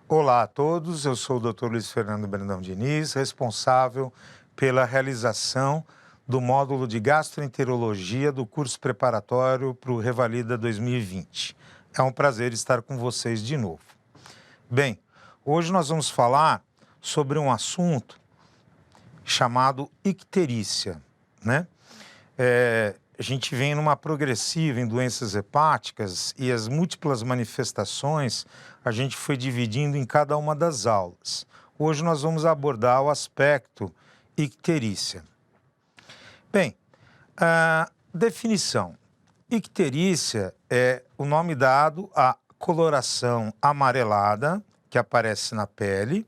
Olá a todos, eu sou o Dr. Luiz Fernando Brandão Diniz, responsável pela realização do módulo de gastroenterologia do curso preparatório para o Revalida 2020. É um prazer estar com vocês de novo. Bem, hoje nós vamos falar sobre um assunto chamado icterícia, né? A gente vem numa progressiva em doenças hepáticas e as múltiplas manifestações a gente foi dividindo em cada uma das aulas. Hoje nós vamos abordar o aspecto icterícia. Bem, a definição. Icterícia é o nome dado à coloração amarelada que aparece na pele,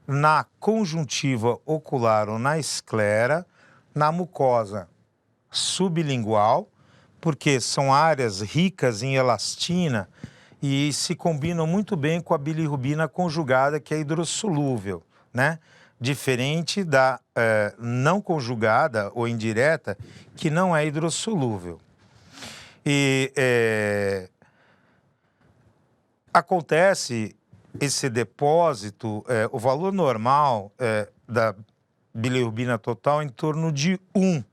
na conjuntiva ocular ou na esclera, na mucosa sublingual, porque são áreas ricas em elastina e se combinam muito bem com a bilirrubina conjugada, que é hidrossolúvel, né? Diferente da não conjugada ou indireta, que não é hidrossolúvel. E acontece esse depósito, o valor normal da bilirrubina total em torno de 1.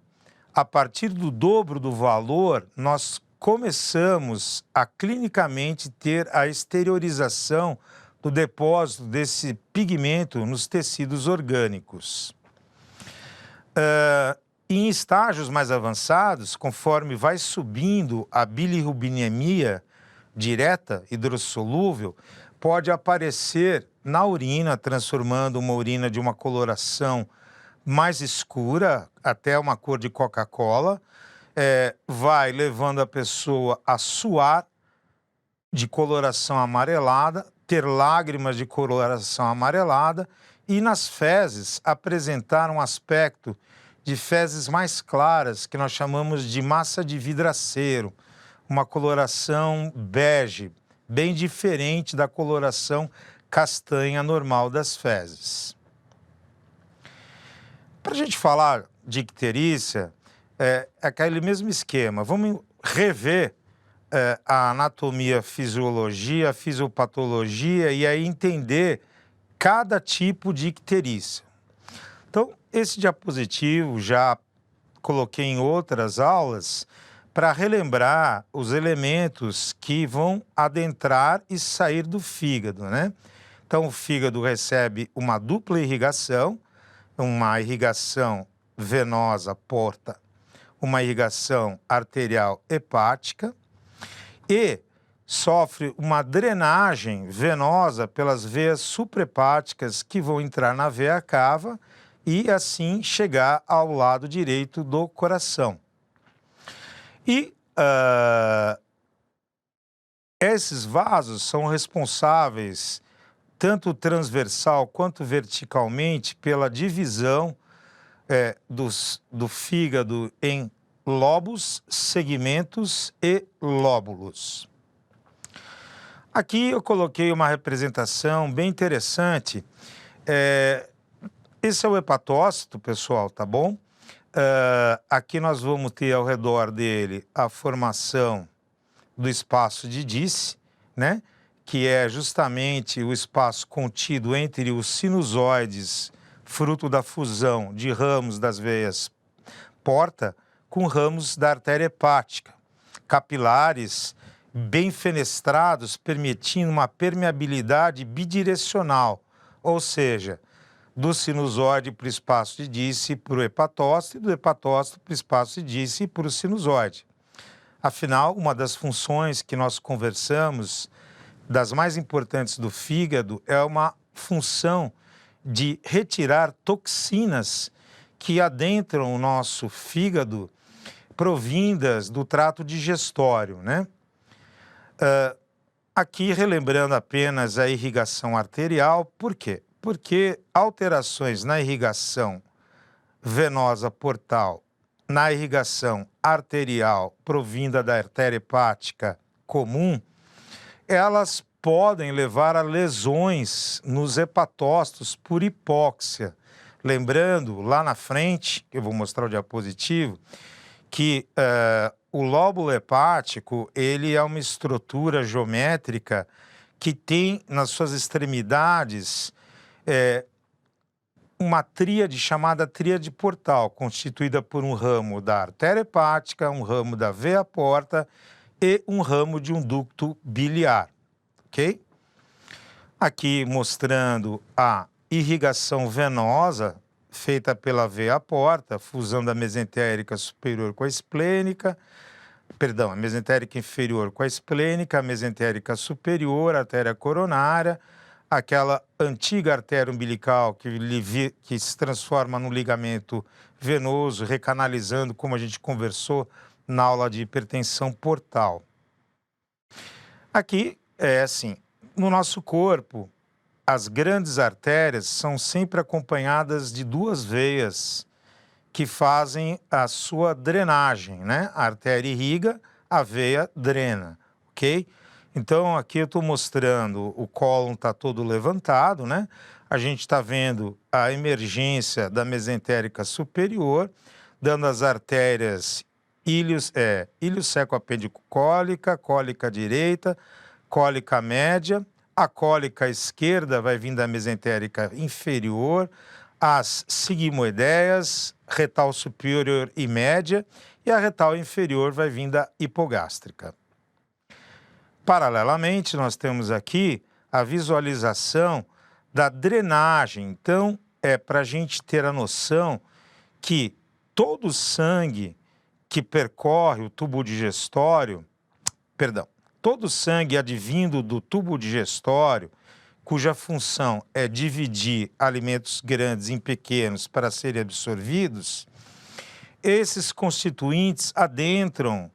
A partir do dobro do valor, nós começamos a clinicamente ter a exteriorização do depósito desse pigmento nos tecidos orgânicos. Em estágios mais avançados, conforme vai subindo a bilirrubinemia direta, hidrossolúvel, pode aparecer na urina, transformando uma urina de uma coloração mais escura, até uma cor de Coca-Cola, vai levando a pessoa a suar de coloração amarelada, ter lágrimas de coloração amarelada e nas fezes apresentar um aspecto de fezes mais claras, que nós chamamos de massa de vidraceiro, uma coloração bege, bem diferente da coloração castanha normal das fezes. Para a gente falar de icterícia, é aquele mesmo esquema. Vamos rever a anatomia, fisiologia, a fisiopatologia e aí entender cada tipo de icterícia. Então, esse diapositivo já coloquei em outras aulas para relembrar os elementos que vão adentrar e sair do fígado, né? Então, o fígado recebe uma dupla irrigação, uma irrigação venosa porta, uma irrigação arterial hepática e sofre uma drenagem venosa pelas veias suprahepáticas que vão entrar na veia cava e assim chegar ao lado direito do coração. E esses vasos são responsáveis tanto transversal quanto verticalmente, pela divisão do fígado em lobos, segmentos e lóbulos. Aqui eu coloquei uma representação bem interessante. Esse é o hepatócito, pessoal, tá bom? Aqui nós vamos ter ao redor dele a formação do espaço de Disse, né? Que é justamente o espaço contido entre os sinusoides, fruto da fusão de ramos das veias porta com ramos da artéria hepática, capilares bem fenestrados, permitindo uma permeabilidade bidirecional, ou seja, do sinusoide para o espaço de Disse para o hepatócito e do hepatócito para o espaço de Disse e para o sinusoide. Afinal, uma das funções que nós conversamos, das mais importantes do fígado, é uma função de retirar toxinas que adentram o nosso fígado provindas do trato digestório, né? Aqui relembrando apenas a irrigação arterial, por quê? Porque alterações na irrigação venosa portal, na irrigação arterial provinda da artéria hepática comum, elas podem levar a lesões nos hepatócitos por hipóxia. Lembrando, lá na frente, que eu vou mostrar o diapositivo, que o lóbulo hepático, ele é uma estrutura geométrica que tem nas suas extremidades uma tríade chamada tríade portal, constituída por um ramo da artéria hepática, um ramo da veia porta e um ramo de um ducto biliar, ok? Aqui mostrando a irrigação venosa feita pela veia porta, fusão da mesentérica superior com a esplênica, perdão, a mesentérica inferior com a esplênica, a mesentérica superior, a artéria coronária, aquela antiga artéria umbilical que se transforma num ligamento venoso, recanalizando, como a gente conversou na aula de hipertensão portal. Aqui é assim, no nosso corpo, as grandes artérias são sempre acompanhadas de duas veias que fazem a sua drenagem, né? A artéria irriga, a veia drena, ok? Então, aqui eu estou mostrando, o cólon está todo levantado, né? A gente está vendo a emergência da mesentérica superior, dando as artérias ilioceco-apêndico-cólica, cólica direita, cólica média. A cólica esquerda vai vir da mesentérica inferior, as sigmoideias, retal superior e média, e a retal inferior vai vir da hipogástrica. Paralelamente, nós temos aqui a visualização da drenagem. Então, para a gente ter a noção que todo o sangue que percorre o tubo digestório, todo o sangue advindo do tubo digestório, cuja função é dividir alimentos grandes em pequenos para serem absorvidos, esses constituintes adentram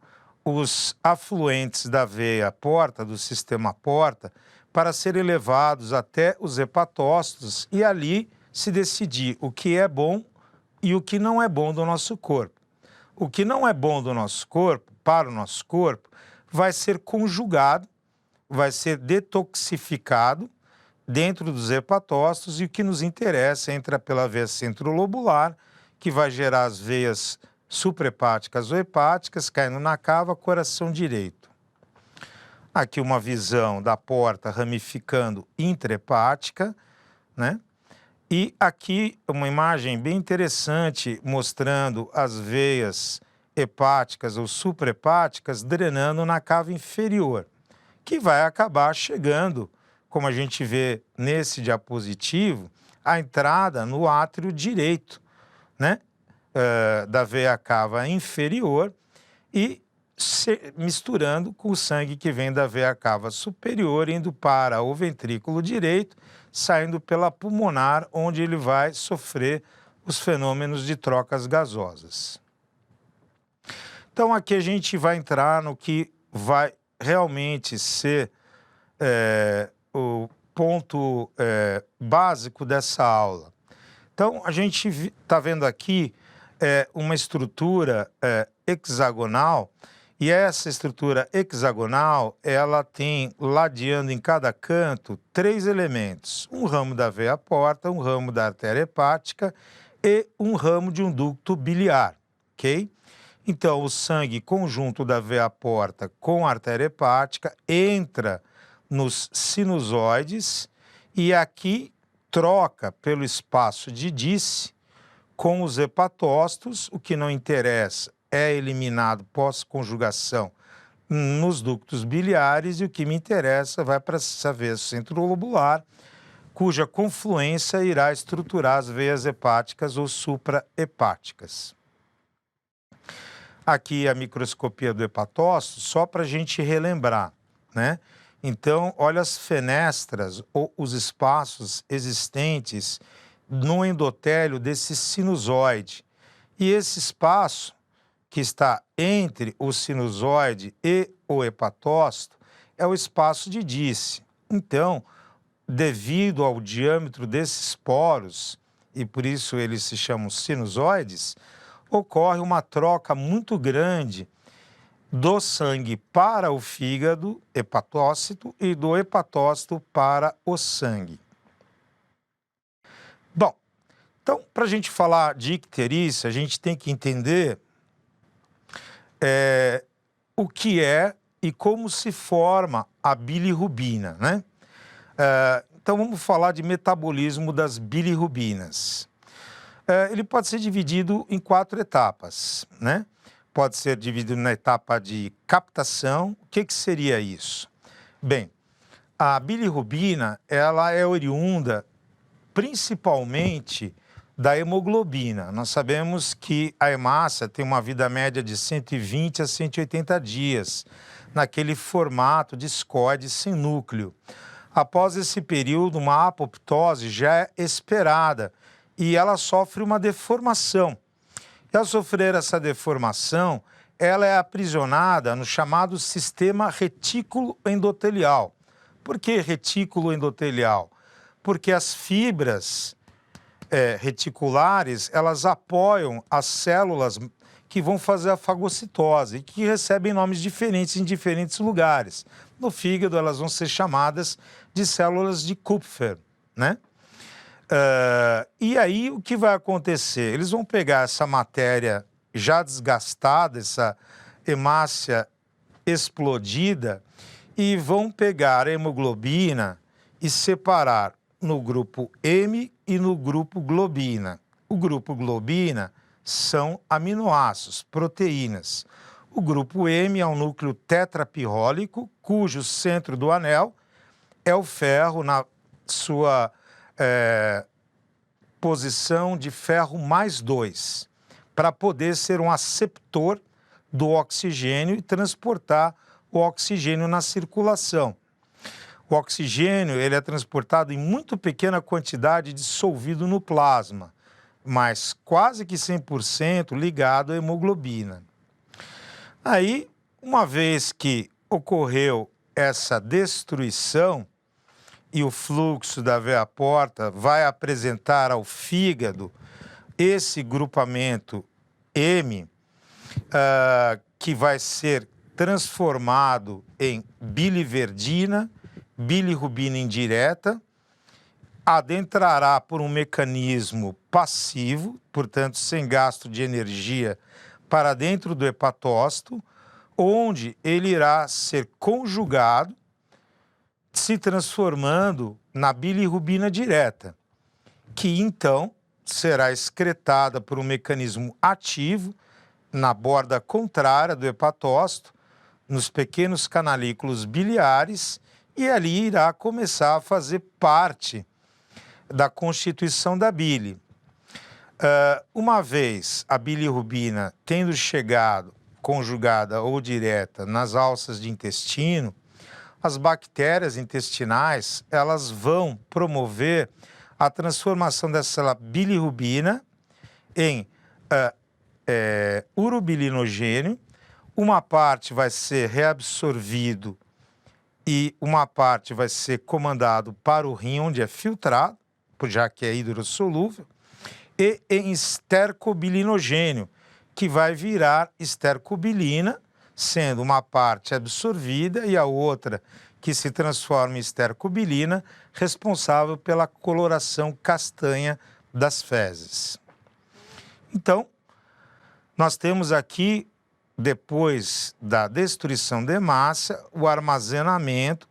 os afluentes da veia porta, do sistema porta, para serem levados até os hepatócitos e ali se decidir o que é bom e o que não é bom do nosso corpo. O que não é bom do nosso corpo, para o nosso corpo, vai ser conjugado, vai ser detoxificado dentro dos hepatócitos e o que nos interessa entra pela veia centrolobular, que vai gerar as veias suprahepáticas ou hepáticas, caindo na cava, coração direito. Aqui uma visão da porta ramificando intrahepática, né? E aqui uma imagem bem interessante mostrando as veias hepáticas ou suprahepáticas drenando na cava inferior, que vai acabar chegando, como a gente vê nesse diapositivo, a entrada no átrio direito, né? Da veia cava inferior e misturando com o sangue que vem da veia cava superior, indo para o ventrículo direito, saindo pela pulmonar, onde ele vai sofrer os fenômenos de trocas gasosas. Então, aqui a gente vai entrar no que vai realmente ser o ponto básico dessa aula. Então, a gente está vendo aqui uma estrutura hexagonal, e essa estrutura hexagonal, ela tem, ladeando em cada canto, 3 elementos. Um ramo da veia porta, um ramo da artéria hepática e um ramo de um ducto biliar, ok? Então, o sangue conjunto da veia porta com a artéria hepática entra nos sinusoides e aqui troca pelo espaço de Disse com os hepatócitos. O que não interessa é eliminado pós-conjugação nos ductos biliares e o que me interessa vai para essa veia centrolobular, cuja confluência irá estruturar as veias hepáticas ou suprahepáticas. Aqui a microscopia do hepatócito, só para a gente relembrar, né? Então, olha as fenestras ou os espaços existentes no endotélio desse sinusoide. E esse espaço que está entre o sinusoide e o hepatócito é o espaço de Disse. Então, devido ao diâmetro desses poros, e por isso eles se chamam sinusoides, ocorre uma troca muito grande do sangue para o fígado hepatócito e do hepatócito para o sangue. Bom, então, para a gente falar de icterícia, a gente tem que entender o que é e como se forma a bilirrubina, né? Então, vamos falar de metabolismo das bilirrubinas. Ele pode ser dividido em 4 etapas, né? Pode ser dividido na etapa de captação. O que seria isso? Bem, a bilirrubina, ela é oriunda principalmente da hemoglobina. Nós sabemos que a hemácia tem uma vida média de 120 a 180 dias, naquele formato discoide sem núcleo. Após esse período, uma apoptose já é esperada e ela sofre uma deformação. E ao sofrer essa deformação, ela é aprisionada no chamado sistema retículo endotelial. Por que retículo endotelial? Porque as fibras reticulares, elas apoiam as células que vão fazer a fagocitose e que recebem nomes diferentes em diferentes lugares. No fígado, elas vão ser chamadas de células de Kupfer, né? E aí, o que vai acontecer? Eles vão pegar essa matéria já desgastada, essa hemácia explodida, e vão pegar a hemoglobina e separar no grupo M e no grupo globina. O grupo globina são aminoácidos, proteínas. O grupo M é um núcleo tetrapirrólico, cujo centro do anel é o ferro na sua posição de ferro mais 2, para poder ser um aceptor do oxigênio e transportar o oxigênio na circulação. O oxigênio ele é transportado em muito pequena quantidade dissolvido no plasma, mas quase que 100% ligado à hemoglobina. Aí, uma vez que ocorreu essa destruição e o fluxo da veia porta vai apresentar ao fígado esse grupamento M, que vai ser transformado em biliverdina, bilirrubina indireta, adentrará por um mecanismo passivo, portanto, sem gasto de energia, para dentro do hepatócito, onde ele irá ser conjugado, se transformando na bilirrubina direta, que então será excretada por um mecanismo ativo na borda contrária do hepatócito, nos pequenos canalículos biliares, e ali irá começar a fazer parte da constituição da bile. Uma vez a bilirrubina tendo chegado conjugada ou direta nas alças de intestino, as bactérias intestinais elas vão promover a transformação dessa bilirrubina em urobilinogênio. Uma parte vai ser reabsorvido e uma parte vai ser comandado para o rim, onde é filtrado, já que é hidrossolúvel, e em estercobilinogênio, que vai virar estercobilina, sendo uma parte absorvida e a outra que se transforma em estercobilina, responsável pela coloração castanha das fezes. Então, nós temos aqui, depois da destruição da hemácia, o armazenamento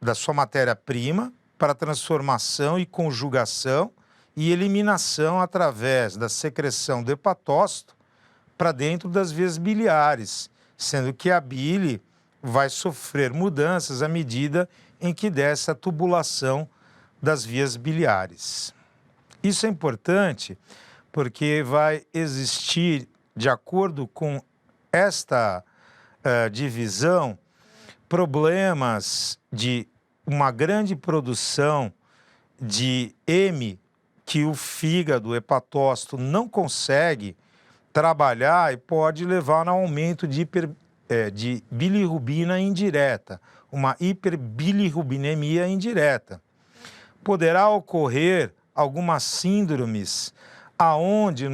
da sua matéria-prima para transformação e conjugação e eliminação através da secreção do hepatócito para dentro das vias biliares, sendo que a bile vai sofrer mudanças à medida em que desce a tubulação das vias biliares. Isso é importante porque vai existir, de acordo com esta divisão, problemas de uma grande produção de M que o fígado, o hepatócito, não consegue trabalhar e pode levar a um aumento de bilirrubina indireta, uma hiperbilirrubinemia indireta. Poderá ocorrer algumas síndromes aonde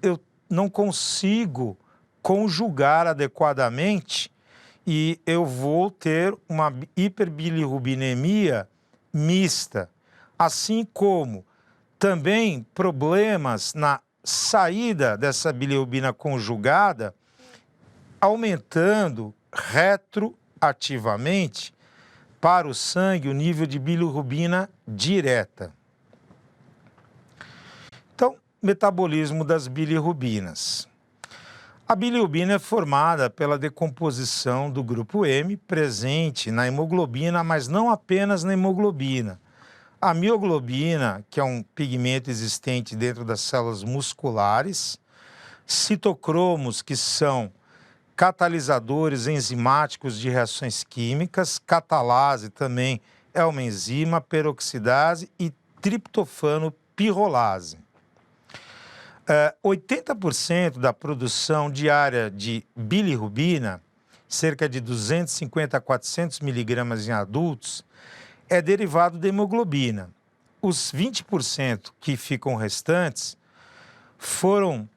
eu não consigo conjugar adequadamente e eu vou ter uma hiperbilirrubinemia mista, assim como também problemas na saída dessa bilirrubina conjugada, aumentando ativamente para o sangue o nível de bilirrubina direta. Então, metabolismo das bilirrubinas. A bilirrubina é formada pela decomposição do grupo M, presente na hemoglobina, mas não apenas na hemoglobina. A mioglobina, que é um pigmento existente dentro das células musculares, citocromos, que são catalisadores enzimáticos de reações químicas, catalase também é uma enzima, peroxidase e triptofano pirrolase. 80% da produção diária de bilirrubina, cerca de 250 a 400 miligramas em adultos, é derivado da hemoglobina. Os 20% que ficam restantes foram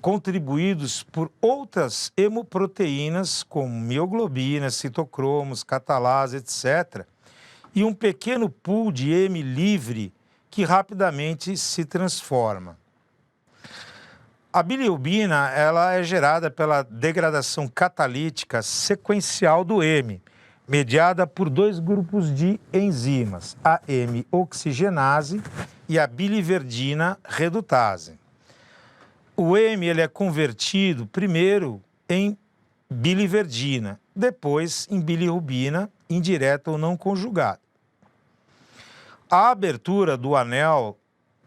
contribuídos por outras hemoproteínas, como mioglobina, citocromos, catalase, etc., e um pequeno pool de M livre que rapidamente se transforma. A bilirrubina ela é gerada pela degradação catalítica sequencial do M, mediada por dois grupos de enzimas, a M-oxigenase e a biliverdina redutase. O M ele é convertido primeiro em biliverdina, depois em bilirrubina indireta ou não conjugada. A abertura do anel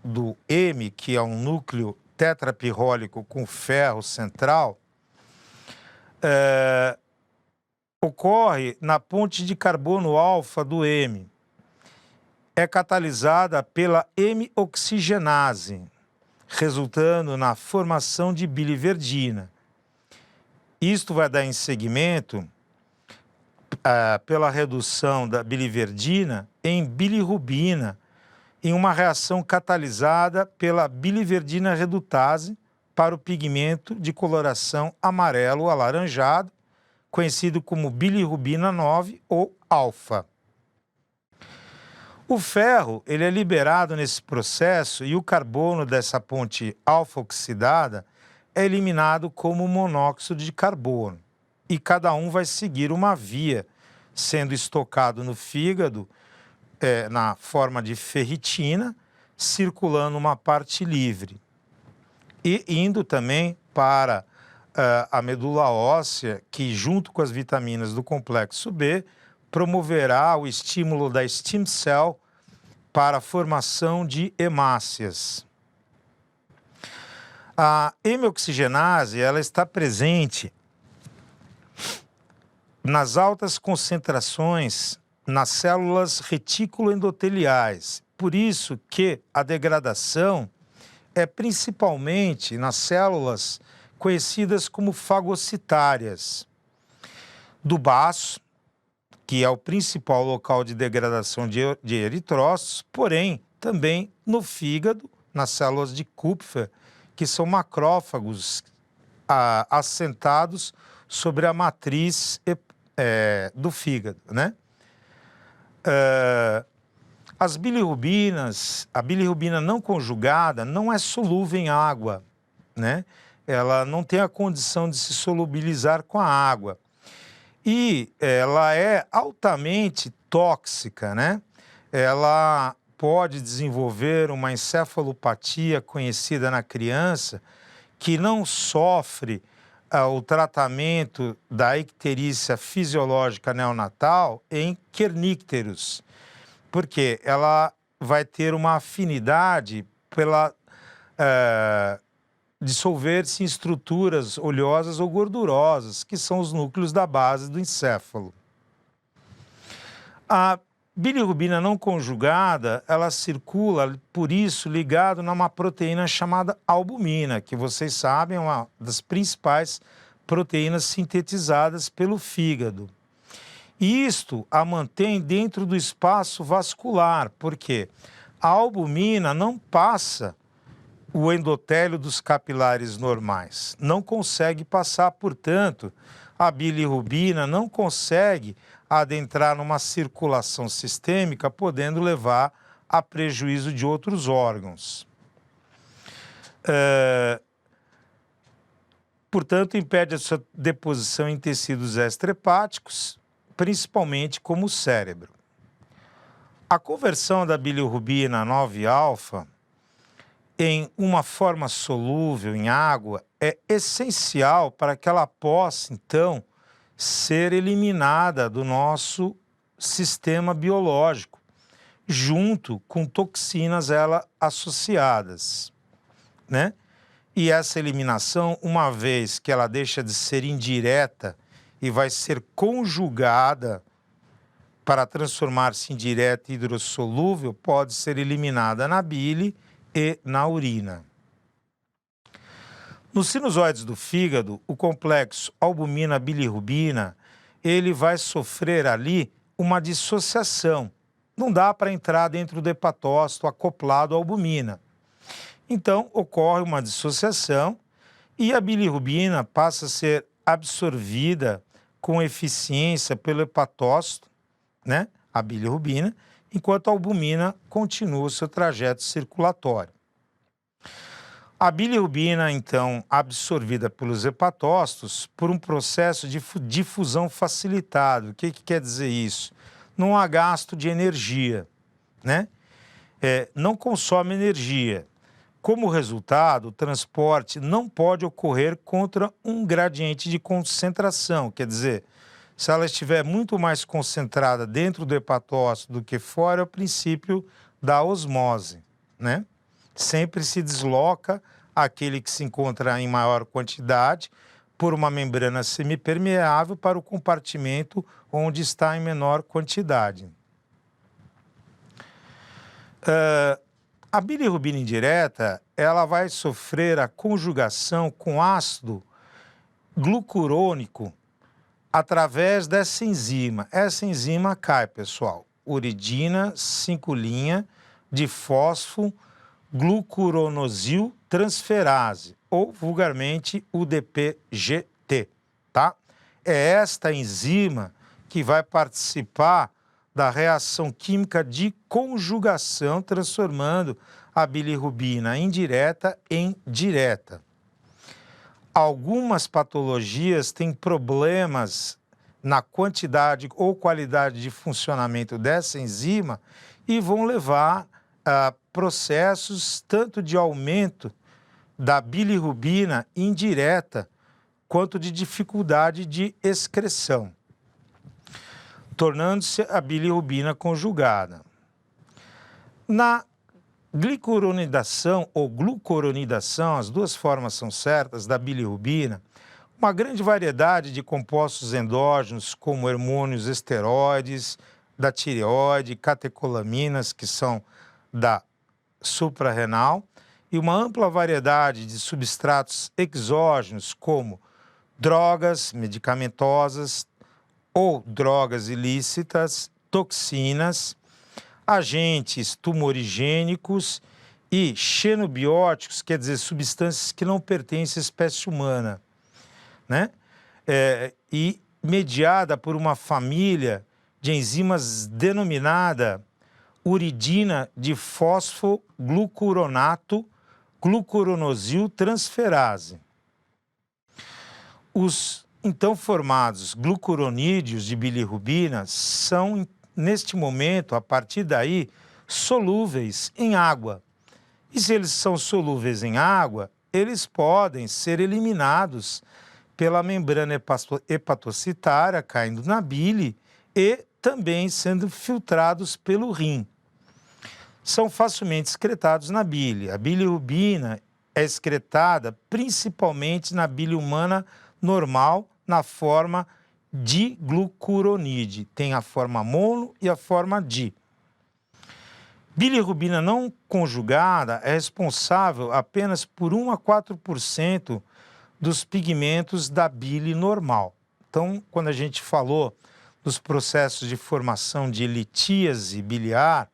do M, que é um núcleo tetrapirrólico com ferro central, ocorre na ponte de carbono alfa do M. É catalisada pela M-oxigenase, resultando na formação de biliverdina. Isto vai dar em seguimento pela redução da biliverdina em bilirrubina, em uma reação catalisada pela biliverdina redutase para o pigmento de coloração amarelo alaranjado, conhecido como bilirrubina 9 ou alfa. O ferro ele é liberado nesse processo e o carbono dessa ponte alfa-oxidada é eliminado como monóxido de carbono. E cada um vai seguir uma via, sendo estocado no fígado na forma de ferritina, circulando uma parte livre. E indo também para a medula óssea, que junto com as vitaminas do complexo B, promoverá o estímulo da stem cell para a formação de hemácias. A hemioxigenase ela está presente nas altas concentrações nas células retículo-endoteliais. Por isso que a degradação é principalmente nas células conhecidas como fagocitárias do baço, que é o principal local de degradação de eritrócitos, porém também no fígado, nas células de Kupfer, que são macrófagos assentados sobre a matriz do fígado, né? As bilirrubinas, a bilirrubina não conjugada não é solúvel em água, né? Ela não tem a condição de se solubilizar com a água. E ela é altamente tóxica, né? Ela pode desenvolver uma encefalopatia conhecida na criança que não sofre o tratamento da icterícia fisiológica neonatal em kernícteros, porque ela vai ter uma afinidade pela dissolver-se em estruturas oleosas ou gordurosas, que são os núcleos da base do encéfalo. A bilirrubina não conjugada, ela circula, por isso, ligado numa proteína chamada albumina, que vocês sabem é uma das principais proteínas sintetizadas pelo fígado. E isto a mantém dentro do espaço vascular, porque a albumina não passa o endotélio dos capilares normais, não consegue passar, portanto, a bilirrubina não consegue adentrar numa circulação sistêmica, podendo levar a prejuízo de outros órgãos. Portanto, impede a sua deposição em tecidos extrahepáticos, principalmente como o cérebro. A conversão da bilirrubina 9-alfa em uma forma solúvel em água é essencial para que ela possa, então, ser eliminada do nosso sistema biológico, junto com toxinas ela associadas, né? E essa eliminação, uma vez que ela deixa de ser indireta e vai ser conjugada para transformar-se em direta e hidrossolúvel, pode ser eliminada na bile e na urina. Nos sinusoides do fígado, o complexo albumina-bilirrubina, ele vai sofrer ali uma dissociação. Não dá para entrar dentro do hepatócito acoplado à albumina. Então, ocorre uma dissociação e a bilirrubina passa a ser absorvida com eficiência pelo hepatócito, né? A bilirrubina, enquanto a albumina continua o seu trajeto circulatório. A bilirrubina, então, absorvida pelos hepatócitos por um processo de difusão facilitado. O que quer dizer isso? Não há gasto de energia, né? Não consome energia. Como resultado, o transporte não pode ocorrer contra um gradiente de concentração, quer dizer, se ela estiver muito mais concentrada dentro do hepatócito do que fora, é o princípio da osmose, né? Sempre se desloca aquele que se encontra em maior quantidade por uma membrana semipermeável para o compartimento onde está em menor quantidade. A bilirrubina indireta, ela vai sofrer a conjugação com ácido glucurônico através dessa enzima. Essa enzima cai, pessoal, uridina 5' de fosfoglucuronosil transferase, ou vulgarmente UDP-GT, tá? É esta enzima que vai participar da reação química de conjugação, transformando a bilirrubina indireta em direta. Algumas patologias têm problemas na quantidade ou qualidade de funcionamento dessa enzima e vão levar a processos tanto de aumento da bilirrubina indireta quanto de dificuldade de excreção, tornando-se a bilirrubina conjugada. Na glicuronidação ou glucuronidação, as duas formas são certas, da bilirrubina, uma grande variedade de compostos endógenos, como hormônios esteroides, da tireoide, catecolaminas, que são da suprarrenal, e uma ampla variedade de substratos exógenos, como drogas medicamentosas ou drogas ilícitas, toxinas, agentes tumorigênicos e xenobióticos, quer dizer, substâncias que não pertencem à espécie humana, né? E mediada por uma família de enzimas denominada uridina de fosfoglucuronato glucuronosil transferase. Os então formados glucuronídeos de bilirrubina são, neste momento, a partir daí, solúveis em água. E se eles são solúveis em água, eles podem ser eliminados pela membrana hepatocitária, caindo na bile, e também sendo filtrados pelo rim. São facilmente excretados na bile. A bilirrubina é excretada principalmente na bile humana normal, na forma diglucuronide. Tem a forma mono e a forma di. Bilirrubina não conjugada é responsável apenas por 1 a 4% dos pigmentos da bile normal. Então, quando a gente falou dos processos de formação de litíase biliar,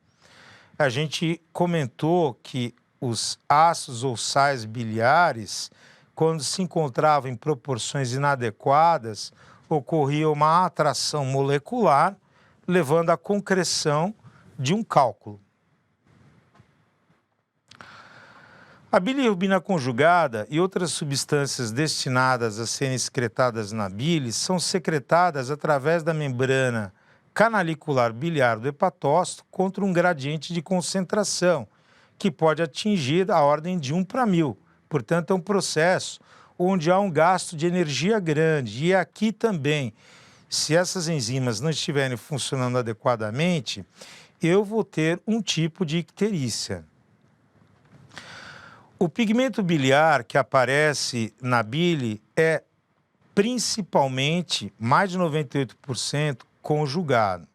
a gente comentou que os ácidos ou sais biliares, quando se encontravam em proporções inadequadas, ocorria uma atração molecular, levando à concreção de um cálculo. A bilirrubina conjugada e outras substâncias destinadas a serem excretadas na bile são secretadas através da membrana canalicular biliar do hepatócito contra um gradiente de concentração, que pode atingir a ordem de 1 para 1000. Portanto, é um processo onde há um gasto de energia grande. E aqui também, se essas enzimas não estiverem funcionando adequadamente, eu vou ter um tipo de icterícia. O pigmento biliar que aparece na bile é principalmente, mais de 98%, conjugado.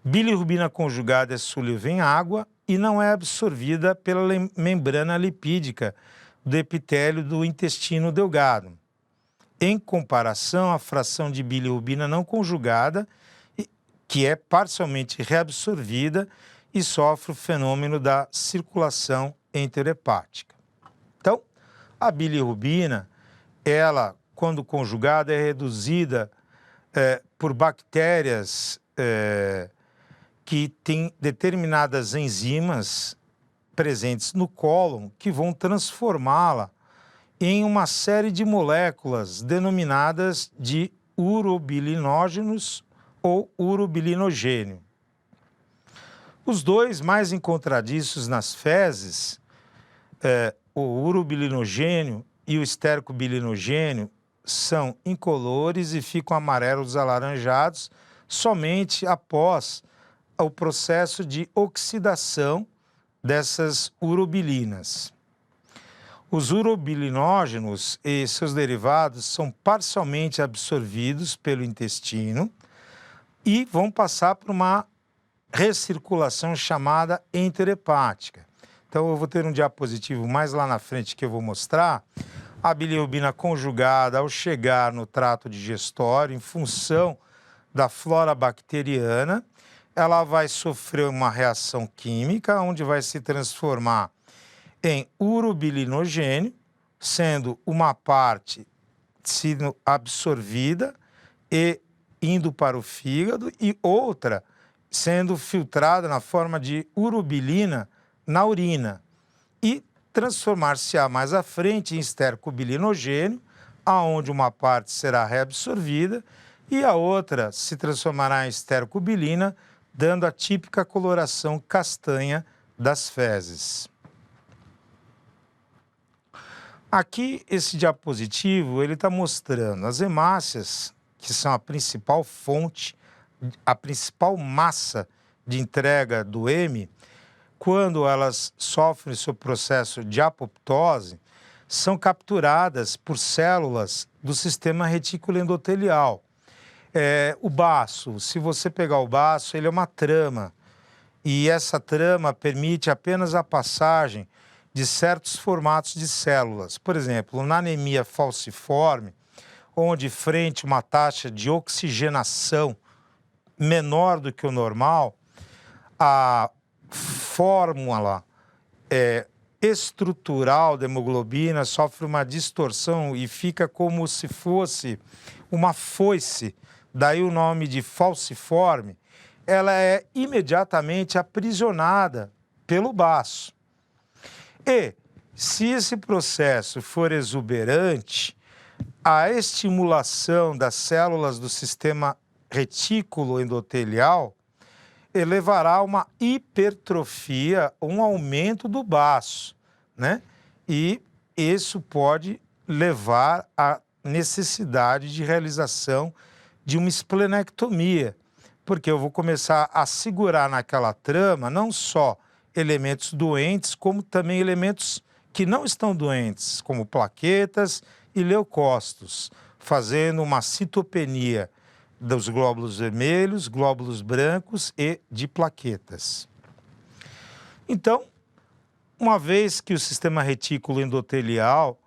Bilirrubina conjugada é solúvel em água e não é absorvida pela membrana lipídica do epitélio do intestino delgado. Em comparação, a fração de bilirrubina não conjugada, que é parcialmente reabsorvida e sofre o fenômeno da circulação enterohepática. Então, a bilirrubina, ela, quando conjugada, é reduzida por bactérias que têm determinadas enzimas presentes no cólon que vão transformá-la em uma série de moléculas denominadas de urobilinógenos ou urobilinogênio. Os dois mais encontradiços nas fezes, o urobilinogênio e o estercobilinogênio, são incolores e ficam amarelos alaranjados somente após o processo de oxidação dessas urobilinas. Os urobilinógenos e seus derivados são parcialmente absorvidos pelo intestino e vão passar por uma recirculação chamada enterohepática. Então, eu vou ter um diapositivo mais lá na frente que eu vou mostrar. A bilirrubina conjugada, ao chegar no trato digestório, em função da flora bacteriana, ela vai sofrer uma reação química, onde vai se transformar em urobilinogênio, sendo uma parte sendo absorvida e indo para o fígado, e outra sendo filtrada na forma de urobilina na urina, e transformar-se-á mais à frente em estercobilinogênio, aonde uma parte será reabsorvida e a outra se transformará em estercobilina, dando a típica coloração castanha das fezes. Aqui, esse diapositivo, ele está mostrando as hemácias, que são a principal fonte, a principal massa de entrega do heme. Quando elas sofrem seu processo de apoptose, são capturadas por células do sistema retículo endotelial. O baço, se você pegar o baço, ele é uma trama, e essa trama permite apenas a passagem de certos formatos de células. Por exemplo, na anemia falciforme, onde frente a uma taxa de oxigenação menor do que o normal, a fórmula estrutural da hemoglobina sofre uma distorção e fica como se fosse uma foice, daí o nome de falciforme. Ela é imediatamente aprisionada pelo baço. E, se esse processo for exuberante, a estimulação das células do sistema retículo endotelial levará a uma hipertrofia, um aumento do baço, né? E isso pode levar à necessidade de realização de uma esplenectomia, porque eu vou começar a segurar naquela trama não só elementos doentes, como também elementos que não estão doentes, como plaquetas e leucócitos, fazendo uma citopenia dos glóbulos vermelhos, glóbulos brancos e de plaquetas. Então, uma vez que o sistema retículo endotelial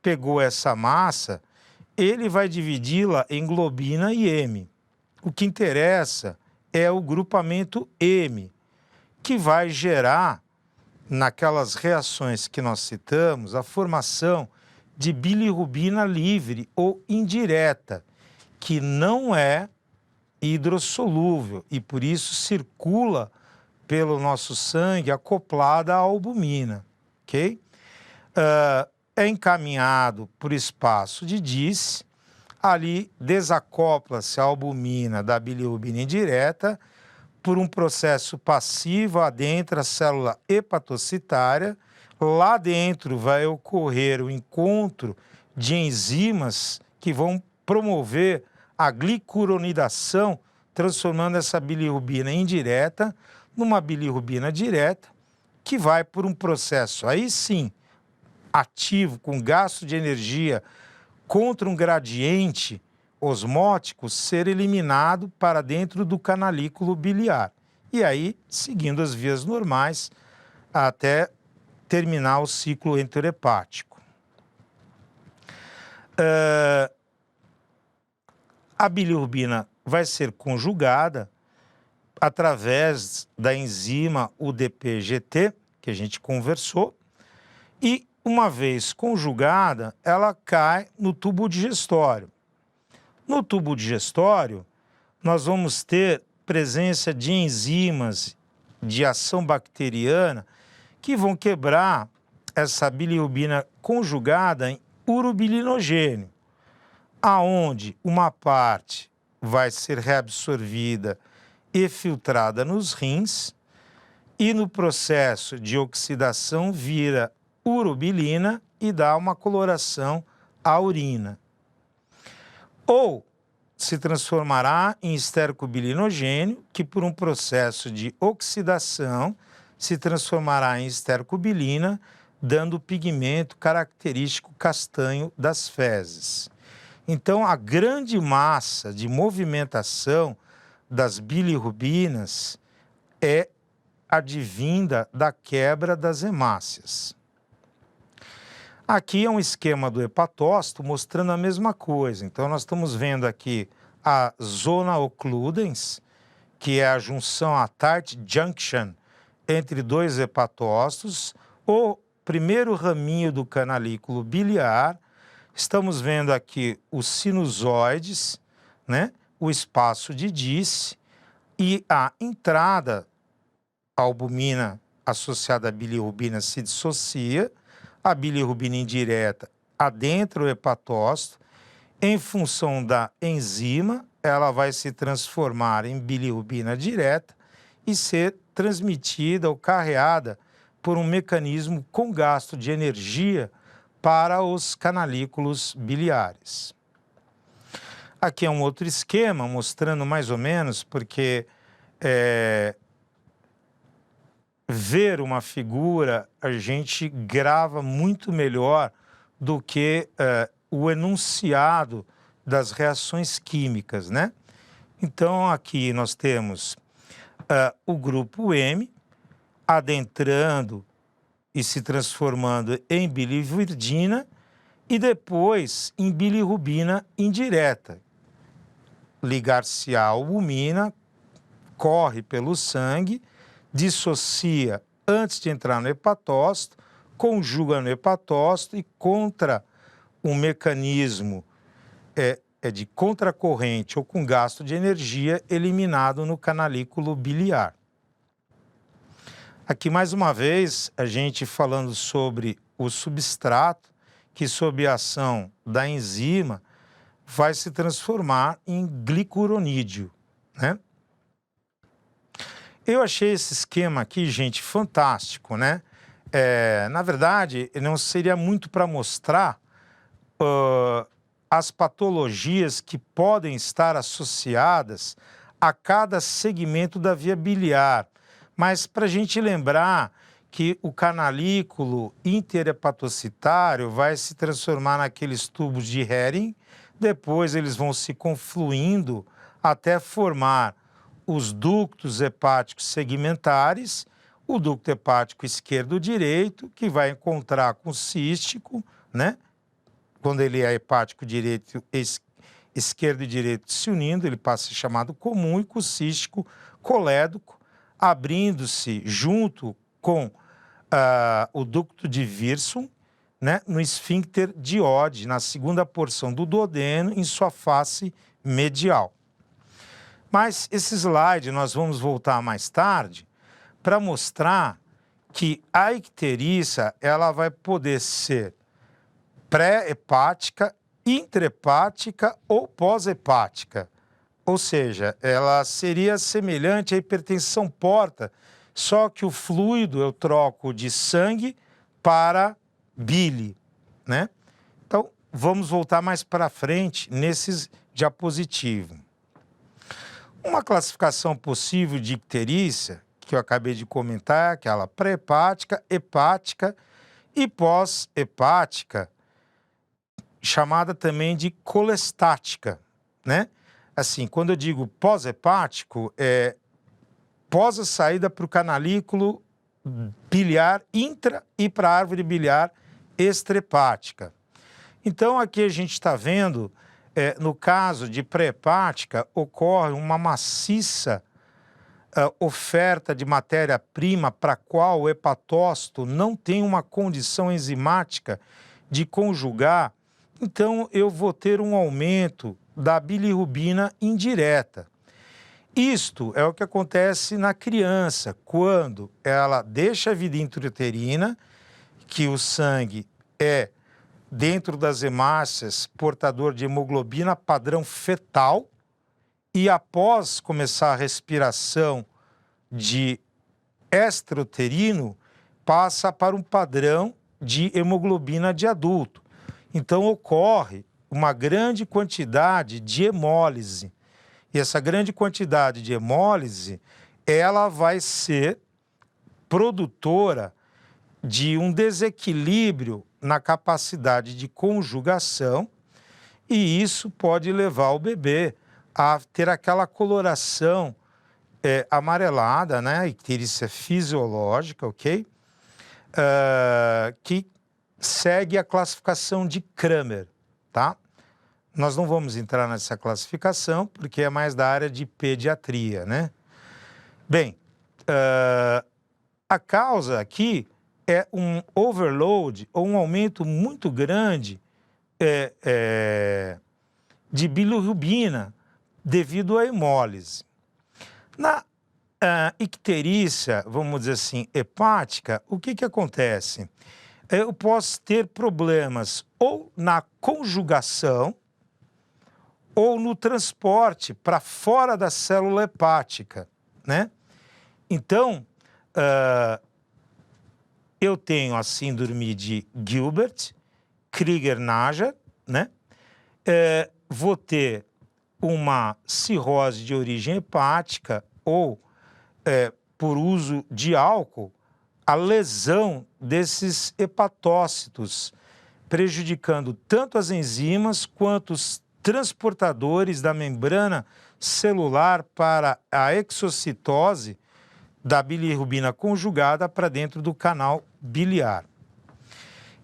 pegou essa massa, ele vai dividi-la em globina e heme. O que interessa é o grupamento heme, que vai gerar, naquelas reações que nós citamos, a formação de bilirrubina livre ou indireta, que não é hidrossolúvel e por isso circula pelo nosso sangue acoplada à albumina. ok? É encaminhado por espaço de Disse, ali desacopla-se a albumina da bilirrubina indireta, por um processo passivo, adentra a célula hepatocitária. Lá dentro vai ocorrer o encontro de enzimas que vão promover a glicuronidação, transformando essa bilirrubina indireta numa bilirrubina direta, que vai por um processo, aí sim, ativo, com gasto de energia contra um gradiente osmótico, ser eliminado para dentro do canalículo biliar. E aí, seguindo as vias normais, até terminar o ciclo enterohepático. A bilirrubina vai ser conjugada através da enzima UDP-GT, que a gente conversou, e uma vez conjugada, ela cai no tubo digestório. No tubo digestório, nós vamos ter presença de enzimas de ação bacteriana que vão quebrar essa bilirrubina conjugada em urobilinogênio, aonde uma parte vai ser reabsorvida e filtrada nos rins e no processo de oxidação vira urobilina e dá uma coloração à urina. Ou se transformará em estercobilinogênio, que por um processo de oxidação se transformará em estercobilina, dando o pigmento característico castanho das fezes. Então, a grande massa de movimentação das bilirrubinas é advinda da quebra das hemácias. Aqui é um esquema do hepatócito mostrando a mesma coisa. Então, nós estamos vendo aqui a zona occludens, que é a junção, a tight junction entre dois hepatócitos, o primeiro raminho do canalículo biliar. Estamos vendo aqui os sinusoides, né? O espaço de Disse e a entrada, a albumina associada à bilirrubina se dissocia, a bilirrubina indireta adentra o hepatócito. Em função da enzima, ela vai se transformar em bilirrubina direta e ser transmitida ou carreada por um mecanismo com gasto de energia para os canalículos biliares. Aqui é um outro esquema mostrando mais ou menos, porque ver uma figura a gente grava muito melhor do que o enunciado das reações químicas, né? Então, aqui nós temos o grupo M adentrando e se transformando em biliverdina e depois em bilirrubina indireta. Ligar-se à albumina, corre pelo sangue, dissocia antes de entrar no hepatócito, conjuga no hepatócito e contra um mecanismo de contracorrente ou com gasto de energia eliminado no canalículo biliar. Aqui mais uma vez a gente falando sobre o substrato que sob a ação da enzima vai se transformar em glicuronídeo, né? Eu achei esse esquema aqui, gente, fantástico, né? Na verdade, não seria muito para mostrar as patologias que podem estar associadas a cada segmento da via biliar, mas para a gente lembrar que o canalículo interhepatocitário vai se transformar naqueles tubos de Hering, depois eles vão se confluindo até formar os ductos hepáticos segmentares, o ducto hepático esquerdo-direito, que vai encontrar com o cístico, né? Quando ele é hepático direito, esquerdo e direito se unindo, ele passa a ser chamado comum, e com o cístico colédoco, abrindo-se junto com o ducto de Wirsum, né? No esfíncter de Oddi, na segunda porção do duodeno, em sua face medial. Mas esse slide nós vamos voltar mais tarde para mostrar que a icterícia ela vai poder ser pré-hepática, intrahepática ou pós-hepática. Ou seja, ela seria semelhante à hipertensão porta, só que o fluido eu troco de sangue para bile, né? Então, vamos voltar mais para frente nesses diapositivos. Uma classificação possível de icterícia, que eu acabei de comentar, é aquela pré-hepática, hepática e pós-hepática, chamada também de colestática, né? Assim, quando eu digo pós-hepático, é pós a saída para o canalículo biliar intra e para a árvore biliar extrahepática. Então, aqui a gente está vendo, no caso de pré-hepática, ocorre uma maciça oferta de matéria-prima para a qual o hepatócito não tem uma condição enzimática de conjugar, então eu vou ter um aumento da bilirrubina indireta. Isto é o que acontece na criança, quando ela deixa a vida intrauterina, que o sangue é, dentro das hemácias, portador de hemoglobina padrão fetal, e após começar a respiração de extrauterino, passa para um padrão de hemoglobina de adulto. Então ocorre uma grande quantidade de hemólise. E essa grande quantidade de hemólise, ela vai ser produtora de um desequilíbrio na capacidade de conjugação, e isso pode levar o bebê a ter aquela coloração amarelada, né? Icterícia fisiológica, ok? Que segue a classificação de Kramer, tá? Nós não vamos entrar nessa classificação, porque é mais da área de pediatria, né? Bem, a causa aqui é um overload ou um aumento muito grande de bilirrubina devido à hemólise. Na icterícia, vamos dizer assim, hepática, o que acontece? Eu posso ter problemas ou na conjugação ou no transporte para fora da célula hepática, né? Então, eu tenho a síndrome de Gilbert, Crigler-Najjar, né? Vou ter uma cirrose de origem hepática ou, por uso de álcool, a lesão desses hepatócitos, prejudicando tanto as enzimas quanto os transportadores da membrana celular para a exocitose da bilirrubina conjugada para dentro do canal biliar.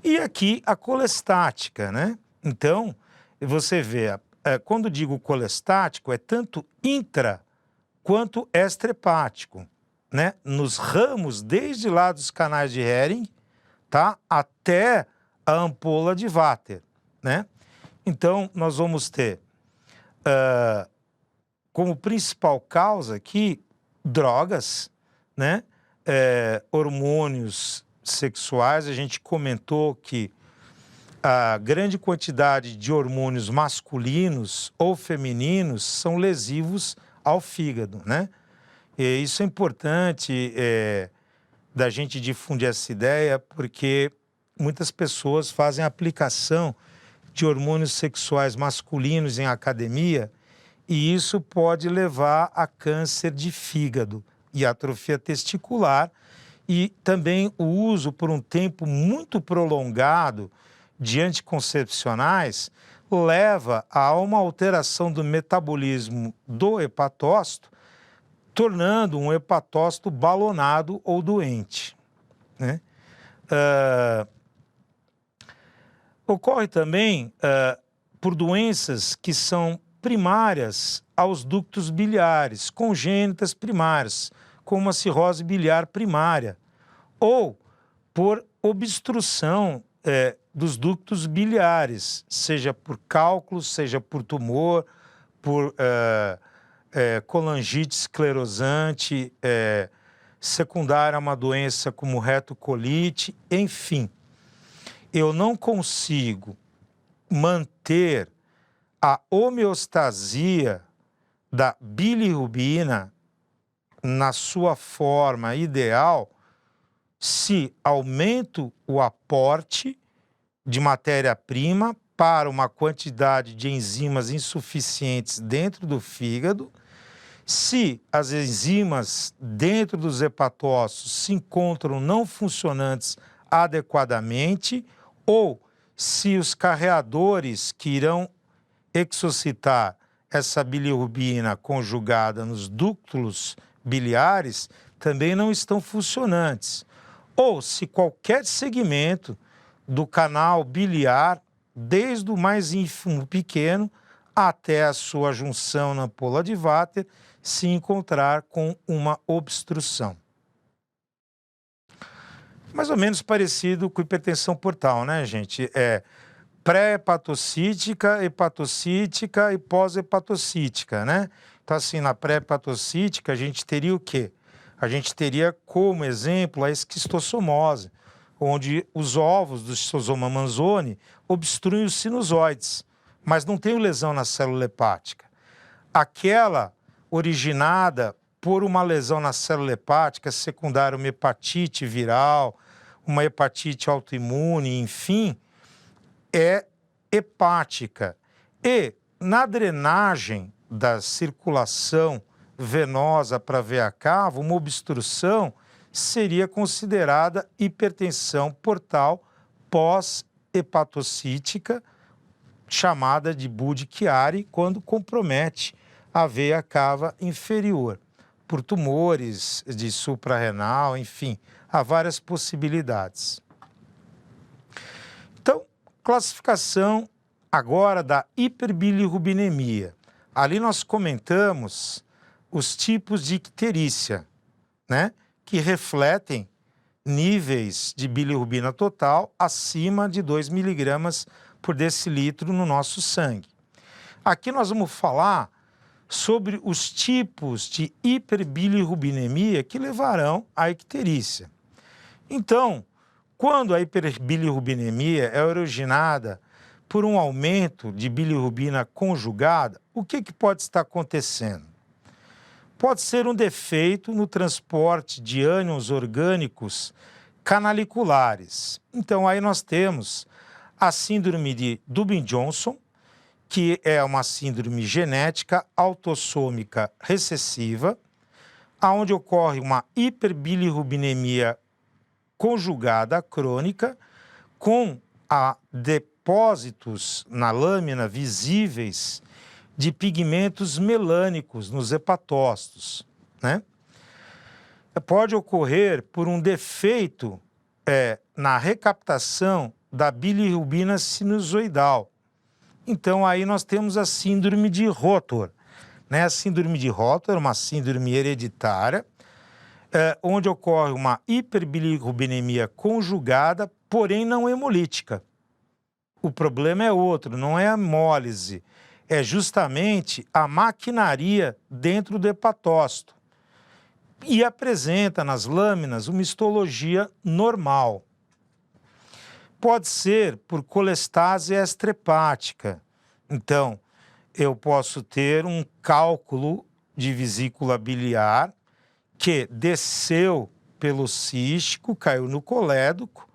E aqui a colestática, né? Então, você vê, quando digo colestático, é tanto intra quanto extrahepático, né? Nos ramos, desde lá dos canais de Hering, tá? Até a ampola de Vater, né? Então, nós vamos ter como principal causa aqui drogas, né? Hormônios sexuais. A gente comentou que a grande quantidade de hormônios masculinos ou femininos são lesivos ao fígado, né? E isso é importante da gente difundir essa ideia, porque muitas pessoas fazem aplicação de hormônios sexuais masculinos em academia, e isso pode levar a câncer de fígado e atrofia testicular, e também o uso por um tempo muito prolongado de anticoncepcionais leva a uma alteração do metabolismo do hepatócito, tornando um hepatócito balonado ou doente, né? Ocorre também por doenças que são primárias aos ductos biliares, congênitas primárias, como a cirrose biliar primária, ou por obstrução dos ductos biliares, seja por cálculo, seja por tumor, por colangite esclerosante, secundária a uma doença como retocolite, enfim. Eu não consigo manter a homeostasia da bilirrubina na sua forma ideal se aumento o aporte de matéria-prima para uma quantidade de enzimas insuficientes dentro do fígado, se as enzimas dentro dos hepatócitos se encontram não funcionantes adequadamente ou se os carreadores que irão exocitar essa bilirrubina conjugada nos ductos biliares também não estão funcionantes, ou se qualquer segmento do canal biliar, desde o mais ínfimo pequeno até a sua junção na ampola de Vater, se encontrar com uma obstrução. Mais ou menos parecido com hipertensão portal, né, gente? É pré-hepatocítica, hepatocítica e pós-hepatocítica, né? Então, assim, na pré-hepatocítica, a gente teria o quê? A gente teria como exemplo a esquistossomose, onde os ovos do Schistosoma manzoni obstruem os sinusoides, mas não tem lesão na célula hepática. Aquela originada por uma lesão na célula hepática secundária a uma hepatite viral, uma hepatite autoimune, enfim, é hepática. E na drenagem da circulação venosa para a veia cava, uma obstrução seria considerada hipertensão portal pós-hepatocítica, chamada de Budd-Chiari, quando compromete a veia cava inferior, por tumores de suprarrenal, enfim, há várias possibilidades. Então, classificação agora da hiperbilirrubinemia. Ali nós comentamos os tipos de icterícia, né, que refletem níveis de bilirrubina total acima de 2 miligramas por decilitro no nosso sangue. Aqui nós vamos falar sobre os tipos de hiperbilirrubinemia que levarão à icterícia. Então, quando a hiperbilirrubinemia é originada por um aumento de bilirrubina conjugada, o que pode estar acontecendo? Pode ser um defeito no transporte de ânions orgânicos canaliculares. Então, aí nós temos a síndrome de Dubin-Johnson, que é uma síndrome genética autossômica recessiva, onde ocorre uma hiperbilirrubinemia conjugada crônica, com depósitos na lâmina visíveis de pigmentos melânicos nos hepatócitos, né? Pode ocorrer por um defeito na recaptação da bilirrubina sinusoidal. Então, aí nós temos a síndrome de Rotor, né? A síndrome de Rotor é uma síndrome hereditária, onde ocorre uma hiperbilirrubinemia conjugada, porém não hemolítica. O problema é outro, não é a hemólise, é justamente a maquinaria dentro do hepatócito. E apresenta nas lâminas uma histologia normal. Pode ser por colestase extrahepática. Então, eu posso ter um cálculo de vesícula biliar que desceu pelo cístico, caiu no colédoco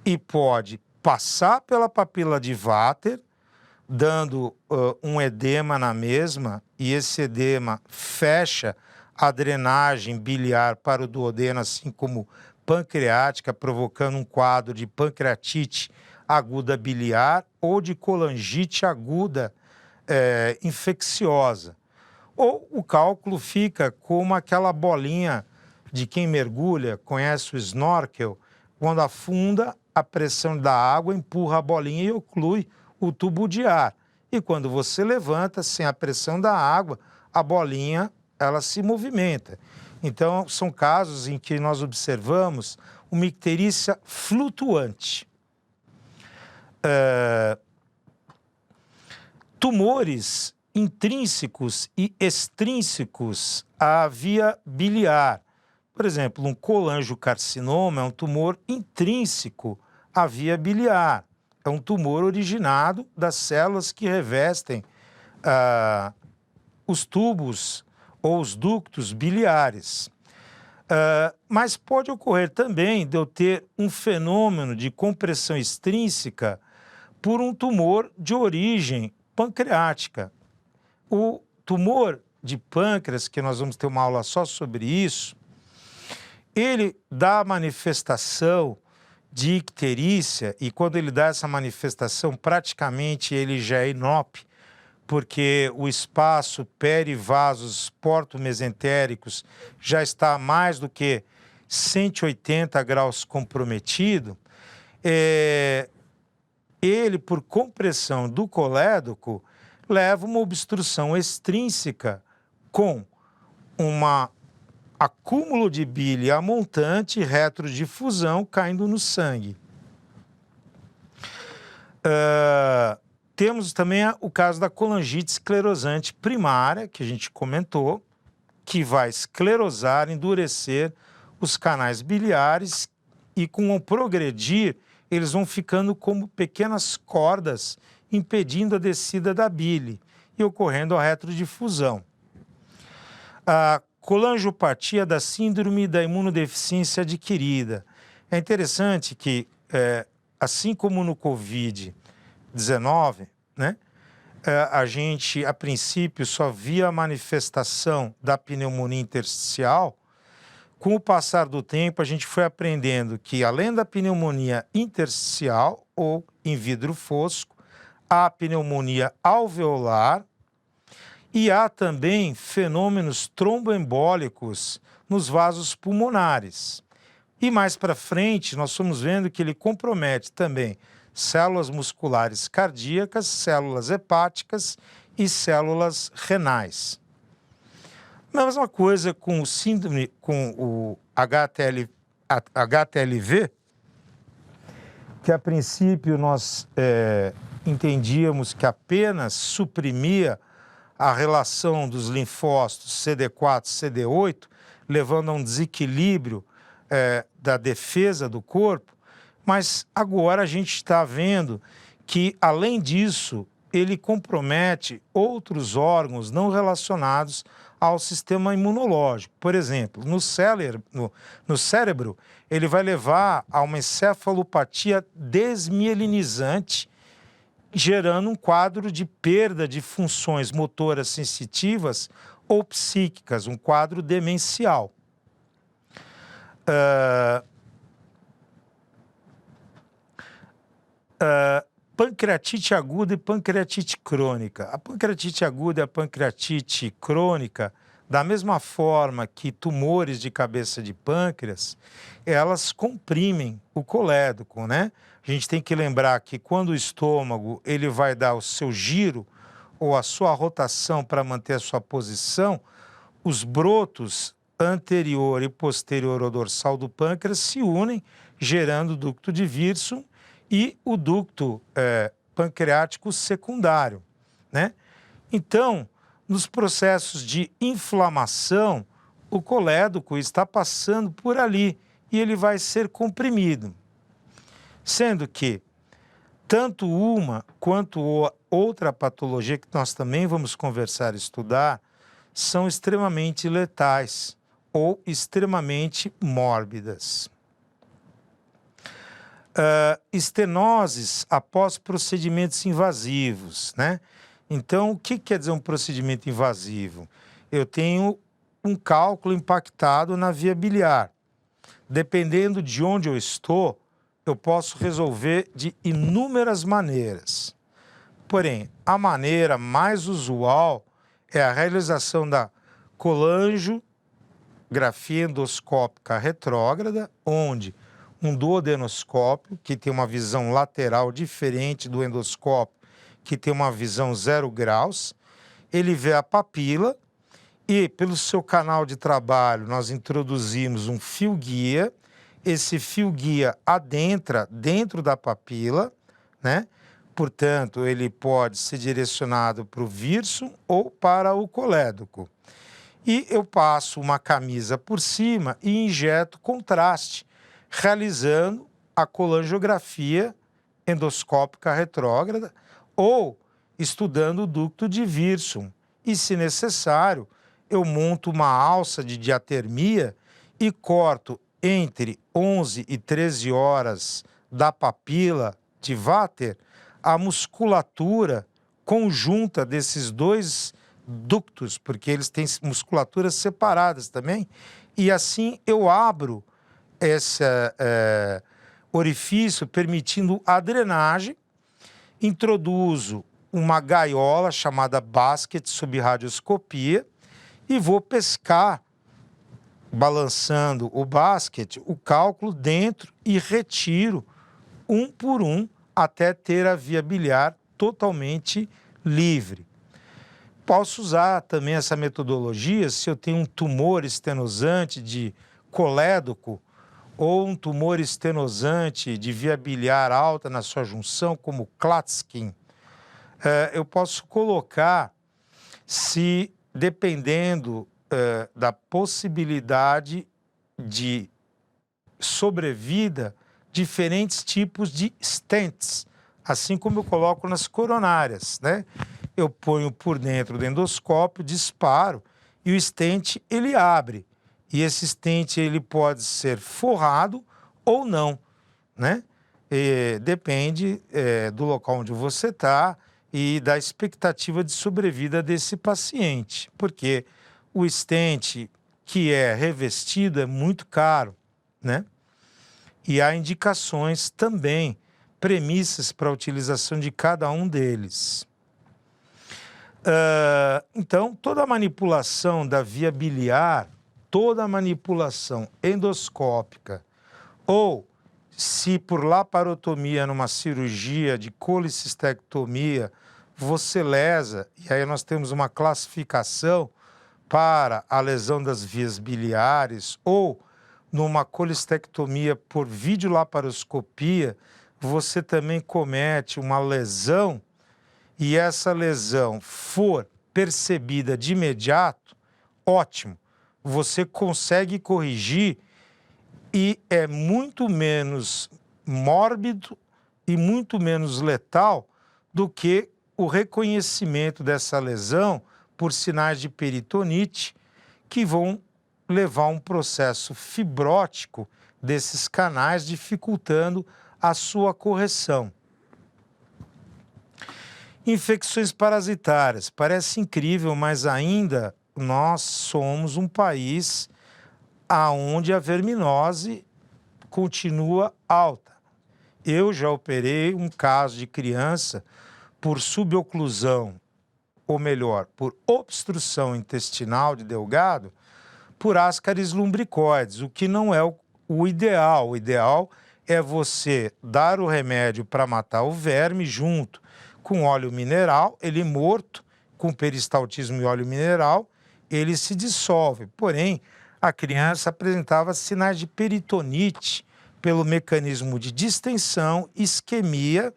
e pode passar pela papila de Vater, dando um edema na mesma, e esse edema fecha a drenagem biliar para o duodeno, assim como pancreática, provocando um quadro de pancreatite aguda biliar ou de colangite aguda infecciosa. Ou o cálculo fica como aquela bolinha de quem mergulha, conhece o snorkel, quando afunda, a pressão da água empurra a bolinha e oclui o tubo de ar. E quando você levanta, sem a pressão da água, a bolinha ela se movimenta. Então, são casos em que nós observamos uma icterícia flutuante. Tumores intrínsecos e extrínsecos à via biliar, por exemplo, um colangiocarcinoma é um tumor intrínseco à via biliar. É um tumor originado das células que revestem os tubos ou os ductos biliares. Mas pode ocorrer também de eu ter um fenômeno de compressão extrínseca por um tumor de origem pancreática. O tumor de pâncreas, que nós vamos ter uma aula só sobre isso, ele dá manifestação de icterícia, e quando ele dá essa manifestação, praticamente ele já é inope, porque o espaço perivasos portomesentéricos já está mais do que 180 graus comprometido. Ele, por compressão do colédoco, leva uma obstrução extrínseca com um acúmulo de bile amontante e retrodifusão caindo no sangue. Temos também o caso da colangite esclerosante primária, que a gente comentou, que vai esclerosar, endurecer os canais biliares e, com o progredir, eles vão ficando como pequenas cordas, impedindo a descida da bile e ocorrendo a retrodifusão. A colangiopatia da síndrome da imunodeficiência adquirida. É interessante que, assim como no Covid-19, né, a gente, a princípio, só via a manifestação da pneumonia intersticial. Com o passar do tempo, a gente foi aprendendo que, além da pneumonia intersticial ou em vidro fosco, há a pneumonia alveolar e há também fenômenos tromboembólicos nos vasos pulmonares. E mais para frente, nós fomos vendo que ele compromete também células musculares cardíacas, células hepáticas e células renais. A mesma coisa com o síndrome, com o HTLV, que a princípio nós entendíamos que apenas suprimia a relação dos linfócitos CD4 e CD8, levando a um desequilíbrio da defesa do corpo, mas agora a gente está vendo que, além disso, ele compromete outros órgãos não relacionados ao sistema imunológico. Por exemplo, no cérebro, ele vai levar a uma encefalopatia desmielinizante, gerando um quadro de perda de funções motoras sensitivas ou psíquicas, um quadro demencial. Pancreatite aguda e pancreatite crônica. A pancreatite aguda e a pancreatite crônica, da mesma forma que tumores de cabeça de pâncreas, elas comprimem o colédoco, né? A gente tem que lembrar que quando o estômago ele vai dar o seu giro ou a sua rotação para manter a sua posição, os brotos anterior e posterior ao dorsal do pâncreas se unem, gerando o ducto de Wirsum e o ducto pancreático secundário, né? Então, nos processos de inflamação, o colédoco está passando por ali e ele vai ser comprimido. Sendo que tanto uma quanto outra patologia que nós também vamos conversar e estudar são extremamente letais ou extremamente mórbidas. Estenoses após procedimentos invasivos, né? Então, o que quer dizer um procedimento invasivo? Eu tenho um cálculo impactado na via biliar. Dependendo de onde eu estou, eu posso resolver de inúmeras maneiras. Porém, a maneira mais usual é a realização da colangiografia endoscópica retrógrada, onde um duodenoscópio, que tem uma visão lateral diferente do endoscópio, que tem uma visão 0 graus, ele vê a papila e, pelo seu canal de trabalho, nós introduzimos um fio-guia. Esse fio-guia adentra dentro da papila, né? Portanto, ele pode ser direcionado para o Wirsum ou para o colédoco. e eu passo uma camisa por cima e injeto contraste, realizando a colangiografia endoscópica retrógrada ou estudando o ducto de Wirsum. E, se necessário, eu monto uma alça de diatermia e corto entre 11 e 13 horas da papila de Vater a musculatura conjunta desses dois ductos, porque eles têm musculaturas separadas também, e assim eu abro esse orifício, permitindo a drenagem, introduzo uma gaiola chamada basket subradioscopia e vou pescar, balançando o basket, o cálculo dentro e retiro um por um até ter a via biliar totalmente livre. Posso usar também essa metodologia se eu tenho um tumor estenosante de colédoco ou um tumor estenosante de via biliar alta na sua junção, como Klatskin. Eu posso colocar, se dependendo da possibilidade de sobrevida, diferentes tipos de stents, assim como eu coloco nas coronárias, né? Eu ponho por dentro do endoscópio, disparo e o stent ele abre. E esse stent ele pode ser forrado ou não, né? Depende do local onde você está e da expectativa de sobrevida desse paciente, porque o stent que é revestido é muito caro, né? E há indicações também, premissas para a utilização de cada um deles. Então, toda a manipulação da via biliar, toda a manipulação endoscópica, ou se por laparotomia numa cirurgia de colicistectomia você lesa, e aí nós temos uma classificação para a lesão das vias biliares, ou numa colistectomia por videolaparoscopia, você também comete uma lesão e essa lesão for percebida de imediato, ótimo, você consegue corrigir e é muito menos mórbido e muito menos letal do que o reconhecimento dessa lesão por sinais de peritonite que vão levar a um processo fibrótico desses canais, dificultando a sua correção. Infecções parasitárias. Parece incrível, mas ainda nós somos um país onde a verminose continua alta. Eu já operei um caso de criança por suboclusão, ou melhor, por obstrução intestinal de Delgado, por Ascaris lumbricoides, o que não é o ideal. O ideal é você dar o remédio para matar o verme junto com óleo mineral, ele morto, com peristaltismo e óleo mineral, ele se dissolve. Porém, a criança apresentava sinais de peritonite pelo mecanismo de distensão, isquemia,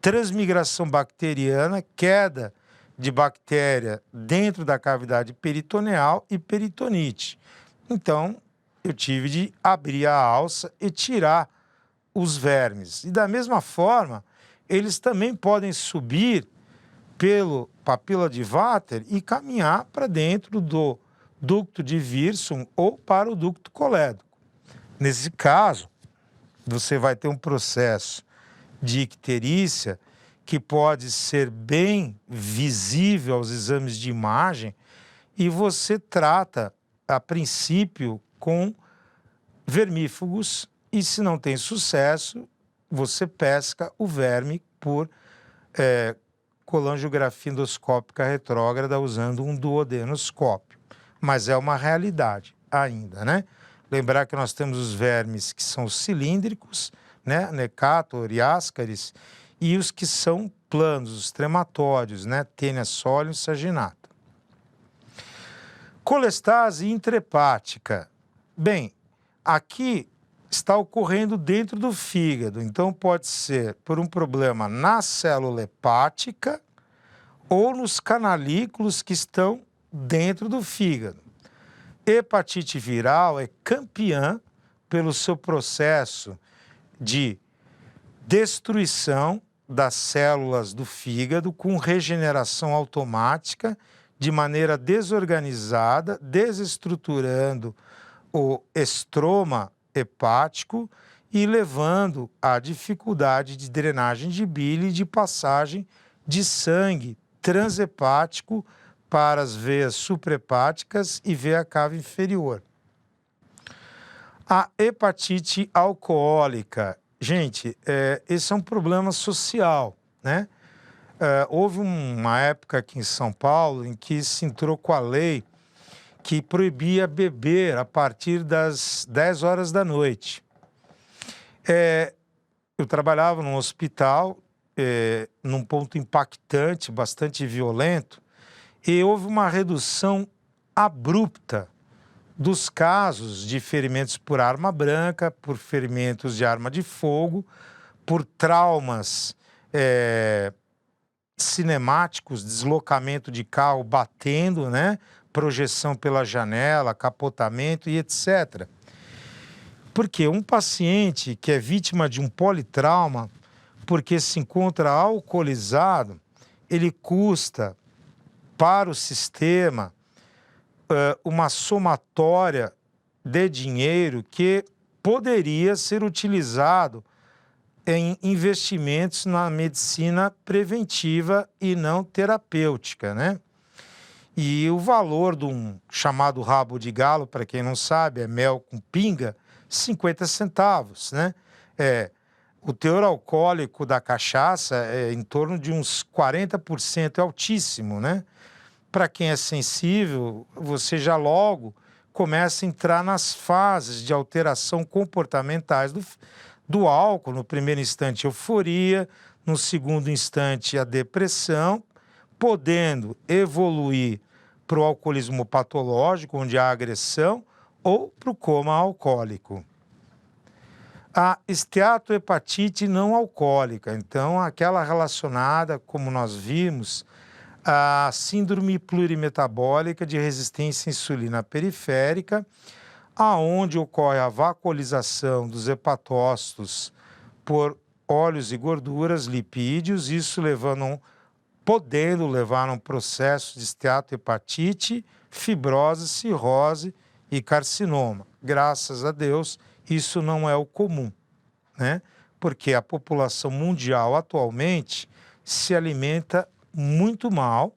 transmigração bacteriana, queda de bactéria dentro da cavidade peritoneal e peritonite. Então, eu tive de abrir a alça e tirar os vermes. E da mesma forma, eles também podem subir pelo papila de Vater e caminhar para dentro do ducto de Wirsum ou para o ducto colédoco. Nesse caso, você vai ter um processo de icterícia que pode ser bem visível aos exames de imagem e você trata, a princípio, com vermífugos e, se não tem sucesso, você pesca o verme por colangiografia endoscópica retrógrada usando um duodenoscópio. Mas é uma realidade ainda, né? Lembrar que nós temos os vermes que são cilíndricos, né? Necator e Ascaris, e os que são planos, os trematórios, né? Tênia solium e saginata. Colestase intrahepática. Bem, aqui está ocorrendo dentro do fígado, então pode ser por um problema na célula hepática ou nos canalículos que estão dentro do fígado. hepatite viral é campeã pelo seu processo de destruição das células do fígado com regeneração automática, de maneira desorganizada, desestruturando o estroma hepático e levando à dificuldade de drenagem de bile e de passagem de sangue transhepático para as veias suprahepáticas e veia cava inferior. A hepatite alcoólica, gente, esse é um problema social, né? Houve uma época aqui em São Paulo em que se entrou com a lei que proibia beber a partir das 10 horas da noite. Eu trabalhava num hospital, num ponto impactante, bastante violento, e houve uma redução abrupta dos casos de ferimentos por arma branca, por ferimentos de arma de fogo, por traumas cinemáticos, deslocamento de carro batendo, né? Projeção pela janela, capotamento e etc. Porque um paciente que é vítima de um politrauma, porque se encontra alcoolizado, ele custa para o sistema uma somatória de dinheiro que poderia ser utilizado em investimentos na medicina preventiva e não terapêutica, né? E o valor de um chamado rabo de galo, para quem não sabe, é mel com pinga, 50 centavos, né? O teor alcoólico da cachaça é em torno de uns 40%, é altíssimo, né? Para quem é sensível, você já logo começa a entrar nas fases de alteração comportamentais do álcool. No primeiro instante, euforia, no segundo instante, a depressão, podendo evoluir para o alcoolismo patológico, onde há agressão, ou para o coma alcoólico. A esteatohepatite não alcoólica, então aquela relacionada, como nós vimos, à síndrome plurimetabólica de resistência à insulina periférica, aonde ocorre a vacuolização dos hepatócitos por óleos e gorduras, lipídios, isso podendo levar a um processo de esteatohepatite, fibrose, cirrose e carcinoma. Graças a Deus, isso não é o comum, né? Porque a população mundial atualmente se alimenta muito mal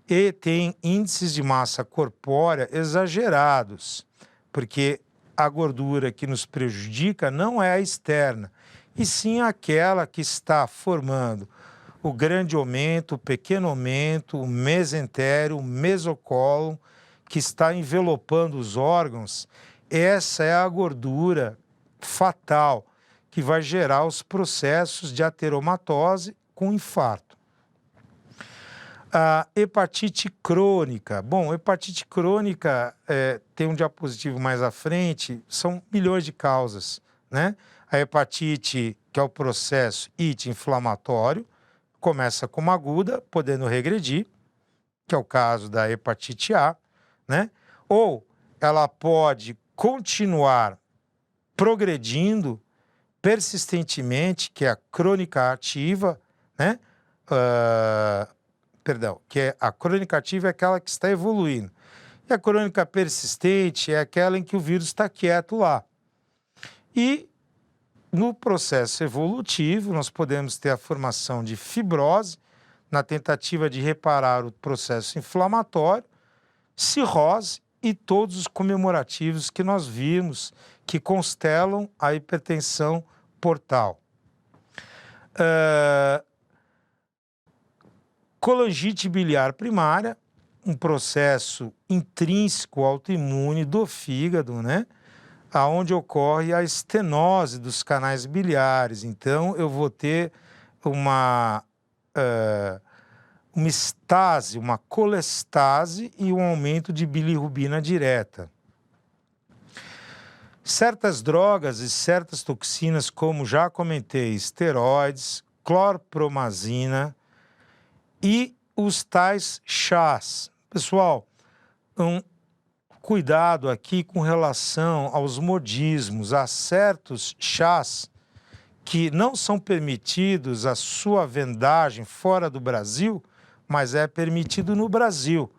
e tem índices de massa corpórea exagerados, porque a gordura que nos prejudica não é a externa, e sim aquela que está formando o grande aumento, o pequeno aumento, o mesentério, o mesocólon, que está envelopando os órgãos. Essa é a gordura fatal que vai gerar os processos de ateromatose com infarto. A hepatite crônica. Bom, hepatite crônica tem um diapositivo mais à frente, são milhões de causas, né? A hepatite, que é o processo IT inflamatório, começa como aguda, podendo regredir, que é o caso da hepatite A, né? Ou ela pode continuar progredindo persistentemente, que é a crônica ativa, né? Que é a crônica ativa é aquela que está evoluindo. E a crônica persistente é aquela em que o vírus está quieto lá. E no processo evolutivo, nós podemos ter a formação de fibrose, na tentativa de reparar o processo inflamatório, cirrose e todos os comemorativos que nós vimos que constelam a hipertensão portal. Colangite biliar primária, um processo intrínseco autoimune do fígado, né? Aonde ocorre a estenose dos canais biliares. Então, eu vou ter uma estase, uma colestase e um aumento de bilirrubina direta. Certas drogas e certas toxinas, como já comentei, esteroides, clorpromazina e os tais chás. Pessoal, cuidado aqui com relação aos modismos. Há certos chás que não são permitidos a sua vendagem fora do Brasil, mas é permitido no Brasil.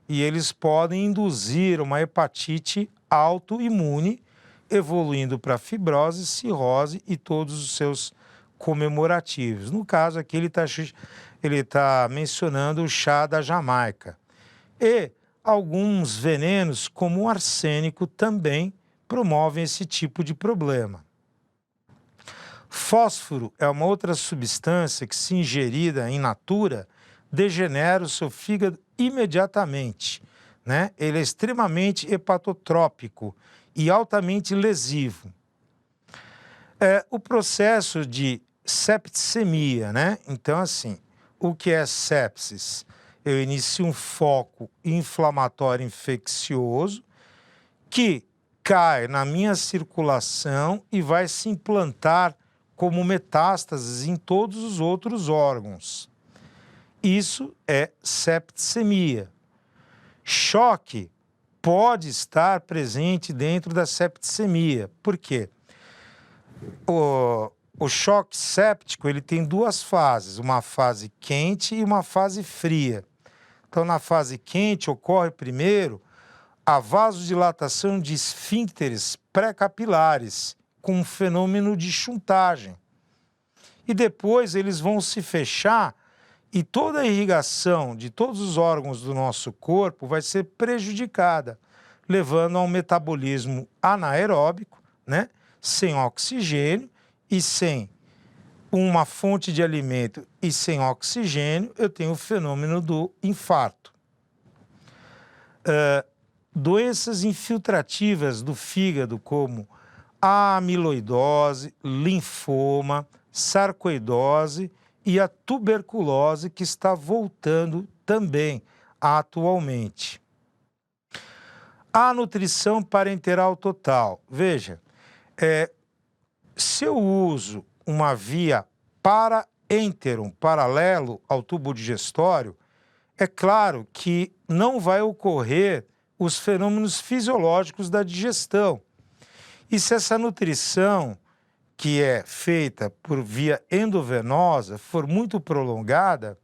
E eles podem induzir uma hepatite autoimune, evoluindo para fibrose, cirrose e todos os seus comemorativos. No caso aqui ele tá mencionando o chá da Jamaica. E alguns venenos, como o arsênico, também promovem esse tipo de problema. Fósforo é uma outra substância que, se ingerida in natura, degenera o seu fígado imediatamente, né? Ele é extremamente hepatotrópico e altamente lesivo. O processo de septicemia, né? Então, assim, o que é sepsis? Eu inicio um foco inflamatório infeccioso que cai na minha circulação e vai se implantar como metástases em todos os outros órgãos. Isso é septicemia. Choque pode estar presente dentro da septicemia. Por quê? O choque séptico ele tem duas fases, uma fase quente e uma fase fria. Então, na fase quente, ocorre primeiro a vasodilatação de esfíncteres pré-capilares, com um fenômeno de chuntagem. E depois eles vão se fechar e toda a irrigação de todos os órgãos do nosso corpo vai ser prejudicada, levando a um metabolismo anaeróbico, né? Sem oxigênio e sem uma fonte de alimento e sem oxigênio, eu tenho o fenômeno do infarto. Doenças infiltrativas do fígado, como a amiloidose, linfoma, sarcoidose e a tuberculose, que está voltando também atualmente. A nutrição parenteral total. Veja, se eu uso uma via para-ênteron, paralelo ao tubo digestório, é claro que não vai ocorrer os fenômenos fisiológicos da digestão. E se essa nutrição, que é feita por via endovenosa, for muito prolongada,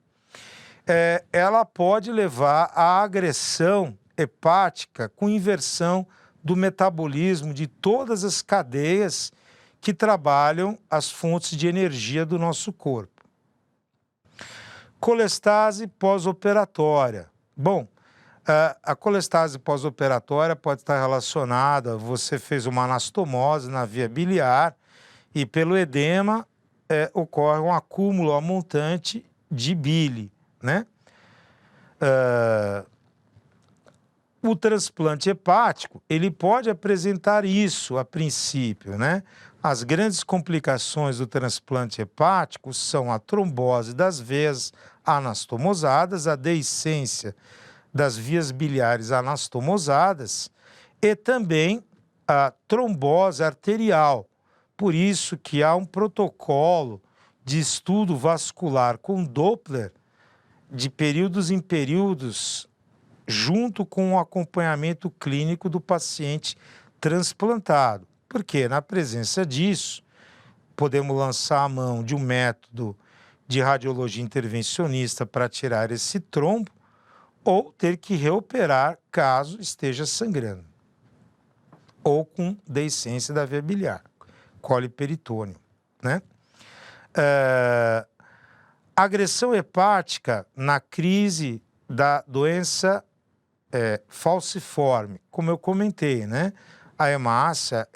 ela pode levar à agressão hepática com inversão do metabolismo de todas as cadeias que trabalham as fontes de energia do nosso corpo. Colestase pós-operatória. Bom, a colestase pós-operatória pode estar relacionada, você fez uma anastomose na via biliar e pelo edema ocorre um acúmulo amontante de bile, né? O transplante hepático, ele pode apresentar isso a princípio, né? As grandes complicações do transplante hepático são a trombose das veias anastomosadas, a deiscência das vias biliares anastomosadas e também a trombose arterial. Por isso que há um protocolo de estudo vascular com Doppler de períodos em períodos, junto com o acompanhamento clínico do paciente transplantado. Porque na presença disso, podemos lançar a mão de um método de radiologia intervencionista para tirar esse trombo ou ter que reoperar caso esteja sangrando ou com deiscência da via biliar, coliperitônio, né? Agressão hepática na crise da doença falciforme, como eu comentei, né? A hemácia,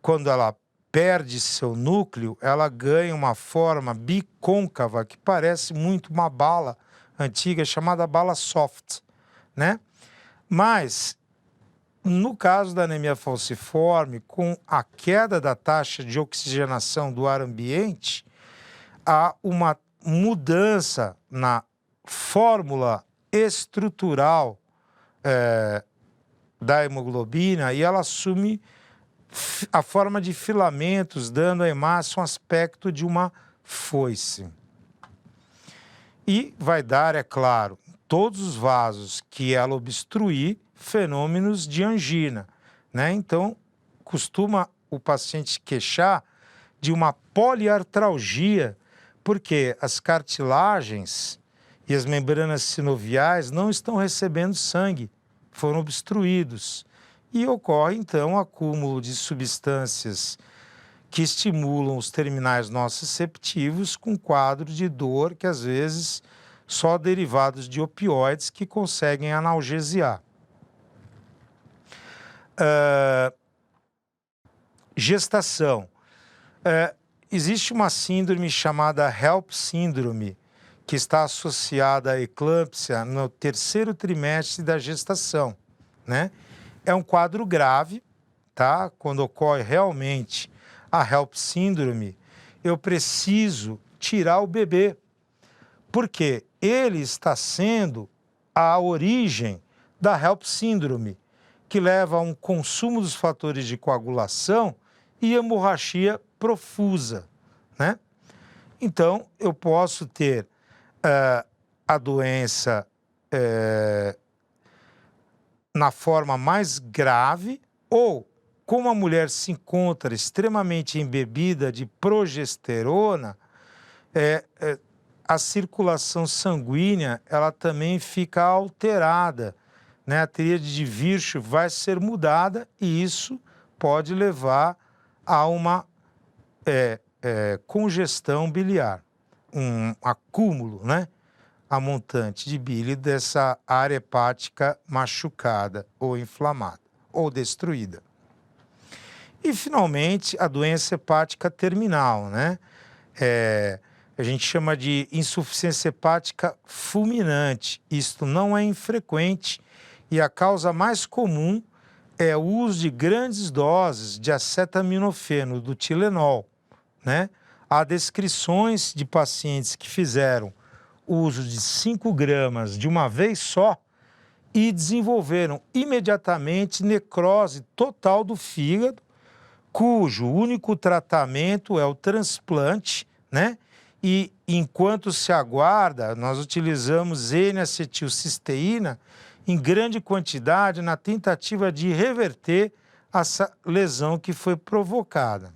quando ela perde seu núcleo, ela ganha uma forma bicôncava que parece muito uma bala antiga chamada bala soft, né? Mas, no caso da anemia falciforme, com a queda da taxa de oxigenação do ar ambiente, há uma mudança na fórmula estrutural da hemoglobina e ela assume a forma de filamentos, dando à hemácia um aspecto de uma foice. E vai dar, é claro, todos os vasos que ela obstruir, fenômenos de angina, né? Então, costuma o paciente queixar de uma poliartralgia, porque as cartilagens e as membranas sinoviais não estão recebendo sangue, foram obstruídos. E ocorre, então, acúmulo de substâncias que estimulam os terminais nociceptivos com quadro de dor que, às vezes, só derivados de opioides que conseguem analgesiar. Gestação. Existe uma síndrome chamada HELP síndrome, que está associada à eclâmpsia no terceiro trimestre da gestação, né? É um quadro grave, tá? Quando ocorre realmente a HELP síndrome, eu preciso tirar o bebê, porque ele está sendo a origem da HELP síndrome, que leva a um consumo dos fatores de coagulação e hemorragia profusa, né? Então, eu posso ter a doença na forma mais grave, ou como a mulher se encontra extremamente embebida de progesterona, a circulação sanguínea ela também fica alterada, né? A tríade de Virchow vai ser mudada e isso pode levar a uma congestão biliar, um acúmulo, né? A montante de bile dessa área hepática machucada ou inflamada ou destruída. E, finalmente, a doença hepática terminal, né? A gente chama de insuficiência hepática fulminante. Isto não é infrequente e a causa mais comum é o uso de grandes doses de acetaminofeno, do Tilenol, né? Há descrições de pacientes que fizeram uso de 5 gramas de uma vez só e desenvolveram imediatamente necrose total do fígado, cujo único tratamento é o transplante, né? E enquanto se aguarda, nós utilizamos N-acetilcisteína em grande quantidade na tentativa de reverter essa lesão que foi provocada.